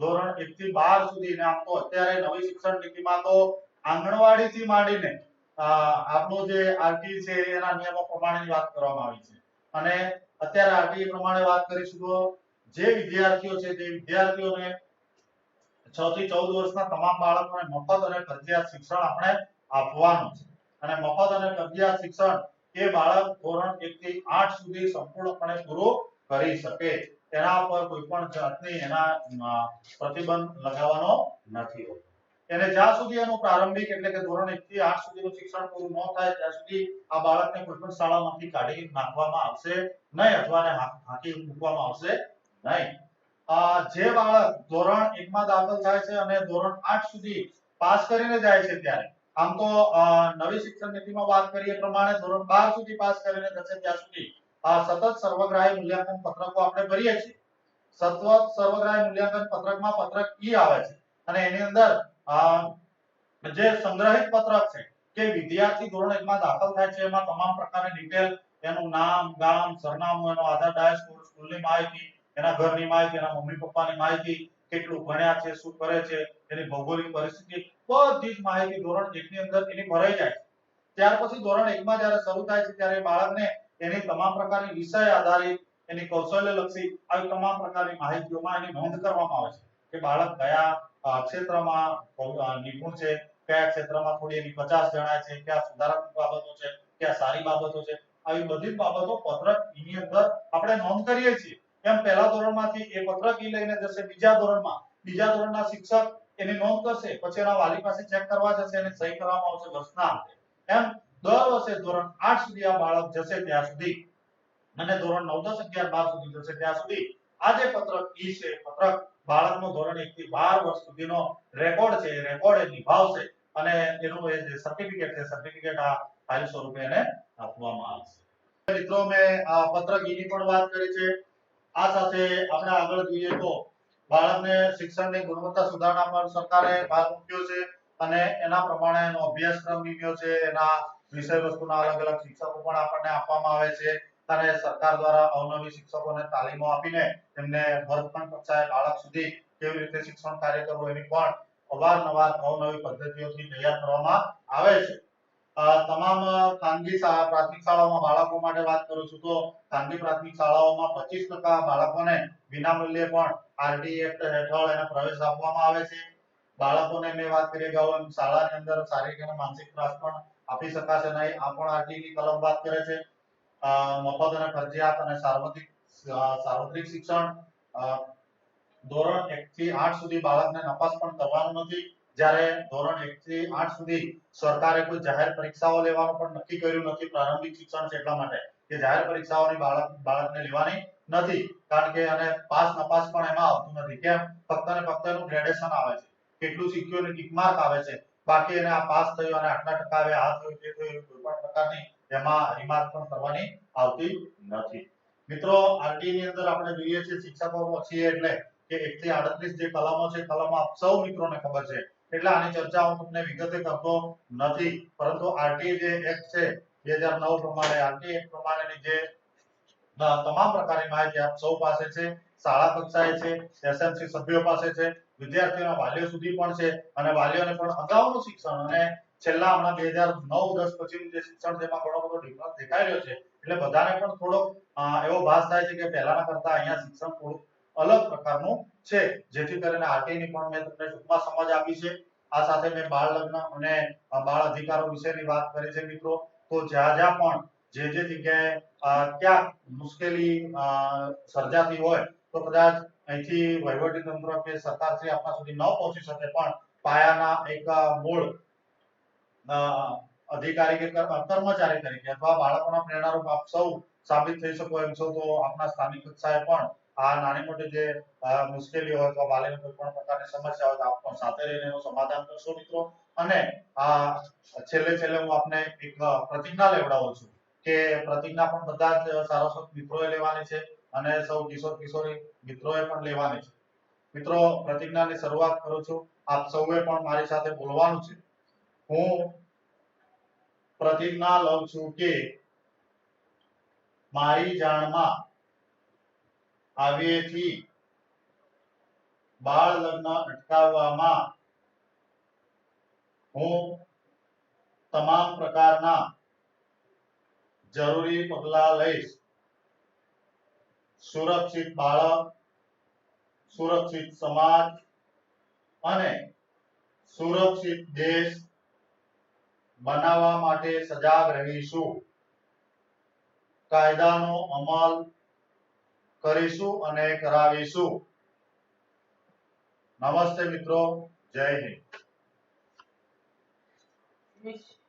ધોરણ 1 થી 12 સુધી, ને આમ તો અત્યારે નવી શિક્ષણ નીતિમાં તો આંગણવાડીથી માંડીને આપણું જે આરટી છે એના નિયમો પ્રમાણેની વાત કરવામાં આવી છે. અને અત્યારે આરટી પ્રમાણે વાત કરીશું તો જે વિદ્યાર્થીઓ છે તે વિદ્યાર્થીઓને 6 થી 14 વર્ષના તમામ બાળકોને મફત અને ફરજિયાત શિક્ષણ આપણે આપવાનું છે. અને મફત અને ફરજિયાત શિક્ષણ એ બાળક ધોરણ 1 થી 8 સુધી સંપૂર્ણપણે પૂરું કરી શકે. તેના પર કોઈ પણ જાતની એના પ્રતિબંધ લગાવવાનો નથી હોતો. એને જ્યાં સુધી એનું પ્રારંભિક એટલે કે ધોરણ 1 થી 8 સુધીનું શિક્ષણ પૂરું ન થાય ત્યાં સુધી આ બાળકને કોઈ પણ શાળામાંથી કાઢી નાખવામાં આવશે નહીં, અથવા એને હાંકી મૂકવામાં આવશે નહીં. જે બાળક ધોરણ 1 માં દાખલ થાય છે અને ધોરણ 8 સુધી પાસ કરીને જાય છે, ત્યારે આમ તો નવી શિક્ષણ નીતિમાં વાત કરીએ પ્રમાણે ધોરણ 12 સુધી પાસ કરીને જશે ત્યાં સુધી સતત સર્વગ્રાહી મૂલ્યાંકન પત્રકો આપણે ભરીએ છીએ. સતત સર્વગ્રાહી મૂલ્યાંકન પત્રકમાં પત્રક ઈ આવે છે અને એની અંદર જે સંગ્રહિત પત્રક છે કે વિદ્યાર્થી ધોરણ 1 માં દાખલ થાય છે, એમાં તમામ પ્રકારની ડિટેલ, એનું નામ, ગામ, સરનામું, એનો આધાર ડાયસ, સ્કૂલની માહિતી, એના ઘરની માહિતી, એના મમ્મી પપ્પાની માહિતી, કેટલું ભણ્યા છે, શું કરે છે, એની ભૌગોલિક પરિસ્થિતિ, બધી જ માહિતી ધોરણ 1 ની અંદર એની ભરાઈ જાય છે. ત્યાર પછી ધોરણ 1 માં જ્યારે શરૂ થાય છે ત્યારે બાળકને એની તમામ પ્રકારની વિષય આધારિત, એની કૌશલ્યલક્ષી આવી તમામ પ્રકારની માહિતીઓમાં એની નોંધ કરવામાં આવે છે કે બાળક કયા ક્ષેત્રમાં નિપુણ છે, કયા ક્ષેત્રમાં થોડી એની કચાશ જણાય છે, કયા સુધારાત્મક બાબતો છે, કયા સારી બાબતો છે. આવી બધી બાબતો પત્રક ની અંદર આપણે નોંધ કરીએ છીએ. એમ પહેલા ધોરણમાંથી એ પત્રક લઈને જશે બીજા ધોરણમાં, બીજા ધોરણના શિક્ષક એની નોંધ કરશે, પછી એના વાલી પાસે ચેક કરવા જશે અને સહી કરવામાં આવશે વર્ષના અંતે. એમ દર વર્ષે ધોરણ 8 સુધી આ બાળક જશે ત્યાં સુધી, અને ધોરણ 9, 10, 11, 12 સુધી જશે ત્યાં સુધી આ જે પત્રક છે, પત્રક બાળકનો ધોરણ 1 થી 12 વર્ષ સુધીનો રેકોર્ડ છે, એ રેકોર્ડ એ નિભાવશે અને એનું જે સર્ટિફિકેટ છે, સર્ટિફિકેટ આ ફાઇલ સ્વરૂપે એને આપવામાં આવશે. મિત્રો, મેં આ પત્રક ની પણ વાત કરી છે. આ સાથે આપણે આગળ જોઈએ તો બાળકને શિક્ષણની ગુણવત્તા સુધારણા પર સરકારે ભાર મૂક્યો છે અને એના પ્રમાણે એનો અભ્યાસક્રમ નીમ્યો છે. એના વિષય વસ્તુના અલગ અલગ શિક્ષકો પણ આપણને આપવામાં આવે છે અને સરકાર દ્વારા અવનવી શિક્ષકોને તાલીમો આપીને તેમને વર્ગખંડ કક્ષાએ બાળક સુધી કેવી રીતે શિક્ષણ કાર્ય કરવું એની પણ અવારનવાર અવનવી પદ્ધતિઓથી તૈયાર કરવામાં આવે છે. તમામ ખાનગી પ્રાથમિક શાળાઓમાં બાળકો માટે વાત કરું છું તો ખાનગી પ્રાથમિક શાળાઓમાં 25% બાળકોને વિનામૂલ્યે પણ આરટી એક્ટ હેઠળ એને પ્રવેશ આપવામાં આવે છે. બાળકોને મેં વાત કરી અગાઉ એમ શાળાની અંદર શારીરિક અને માનસિક ત્રાસ પણ આપી શકાશે નહીં. આ પણ આરટી ની કલમ વાત કરે છે. મફત અને ફરજિયાત અને સાર્વત્રિક શિક્ષણ ધોરણ 1 થી 8 સુધી બાળકને નપાસ પણ કરવાનું નથી. જ્યારે ધોરણ 1 થી 8 સુધી સરકારે કોઈ જાહેર પરીક્ષાઓ લેવાનું પણ નક્કી કર્યું નથી. પ્રારંભિક શિક્ષણ છે એટલા માટે કે જાહેર પરીક્ષાઓની બાળકને લેવાની નથી, કારણ કે અને પાસ નપાસ પણ એમાં આવતું નથી. કેમ? ફક્ત ને ફક્ત એનું ગ્રેડેશન આવે છે, કેટલું શીખ્યું અને ટીક માર્ક આવે છે. બાકી એને આ પાસ થયો અને આટલા ટકા આવે, આ થયું, તે થયું, કોઈ પણ પ્રકારની એમાં રિમાર્ક પણ કરવાની આવતી નથી. મિત્રો, આરટી ની અંદર આપણે જોઈએ છીએ શિક્ષકો છીએ એટલે કે 1 થી 38 જે કલમો છે, કલમો આપ સૌ મિત્રોને ખબર છે, એટલે આની ચર્ચા હું તમને વિગતે કરતો નથી. પરંતુ આરટી જે એક્ટ છે 2009 પ્રમાણે, આરટી એક્ટ પ્રમાણેની જે તમામ પ્રકારની માહિતી આપ સૌ પાસે છે, શાળા કક્ષાએ છે, એસએમસી સભ્યો પાસે છે, વિદ્યાર્થીઓના વાલીઓ સુધી પણ છે અને વાલીઓને પણ અગાઉનું શિક્ષણ અને છેલ્લા હમણાં 2009-10 પછીનું જે શિક્ષણ તેમાં ઘણો બધો ડિફરન્સ દેખાઈ રહ્યો છે. એટલે બધાને પણ થોડો એવો ભાસ થાય છે કે પહેલાના કરતા અહીંયા શિક્ષણ થોડું અલગ પ્રકારનું છે. જેથી કરીને આરટીઈ ની પણ મેં તમને ટૂંકમાં સમજ આપી છે. આ સાથે મેં બાળ લગ્ન અને બાળ અધિકારો વિશેની વાત કરી છે મિત્રો. તો જ્યાં જ્યાં પણ જે જગ્યાએ ક્યાંક મુશ્કેલી સર્જાતી હોય તો કદાચ અહીંથી વહીવટી તંત્ર કે સરકારશ્રી આપણા સુધી ન પહોંચી શકે પણ પાયાના એક મૂળ અધિકારી કે કર્મચારી તરીકે અથવા બાળકોના પ્રેરણારૂપ આપ સૌ સાબિત થઈ શકો એમ છો. તો આપણા સ્થાનિક કક્ષાએ પણ આ નાની મોટી જે મુશ્કેલીઓ હોય અથવા વાલીને કોઈ પણ પ્રકારની સમસ્યા હોય તો આપ પણ સાથે રહીને એનું સમાધાન કરશો મિત્રો. અને છેલ્લે હું આપને એક પ્રતિજ્ઞા લેવડાવું છું કે પ્રતિજ્ઞા પણ બધા જ સારસ્વત મિત્રોએ લેવાની છે અને સૌ કિશોર કિશોરી મિત્રોએ પણ લેવાની છે. મિત્રો પ્રતિજ્ઞાની શરૂઆત કરું છું. આપ સૌએ પણ મારી સાથે બોલવાનું છે. હું પ્રતિજ્ઞા લઉં છું કે મારી જાણમાં આવ્યેથી બાળ લગ્ન અટકાવવામાં હું તમામ પ્રકારના જરૂરી પગલાં લઈશ. સુરક્ષિત બાળક, સુરક્ષિત સમાજ અને સુરક્ષિત દેશ બનાવવા માટે સજાગ રહીશું. કાયદાનો અમલ કરીશું અને કરાવીશું. નમસ્તે મિત્રો. જય હિન્દ.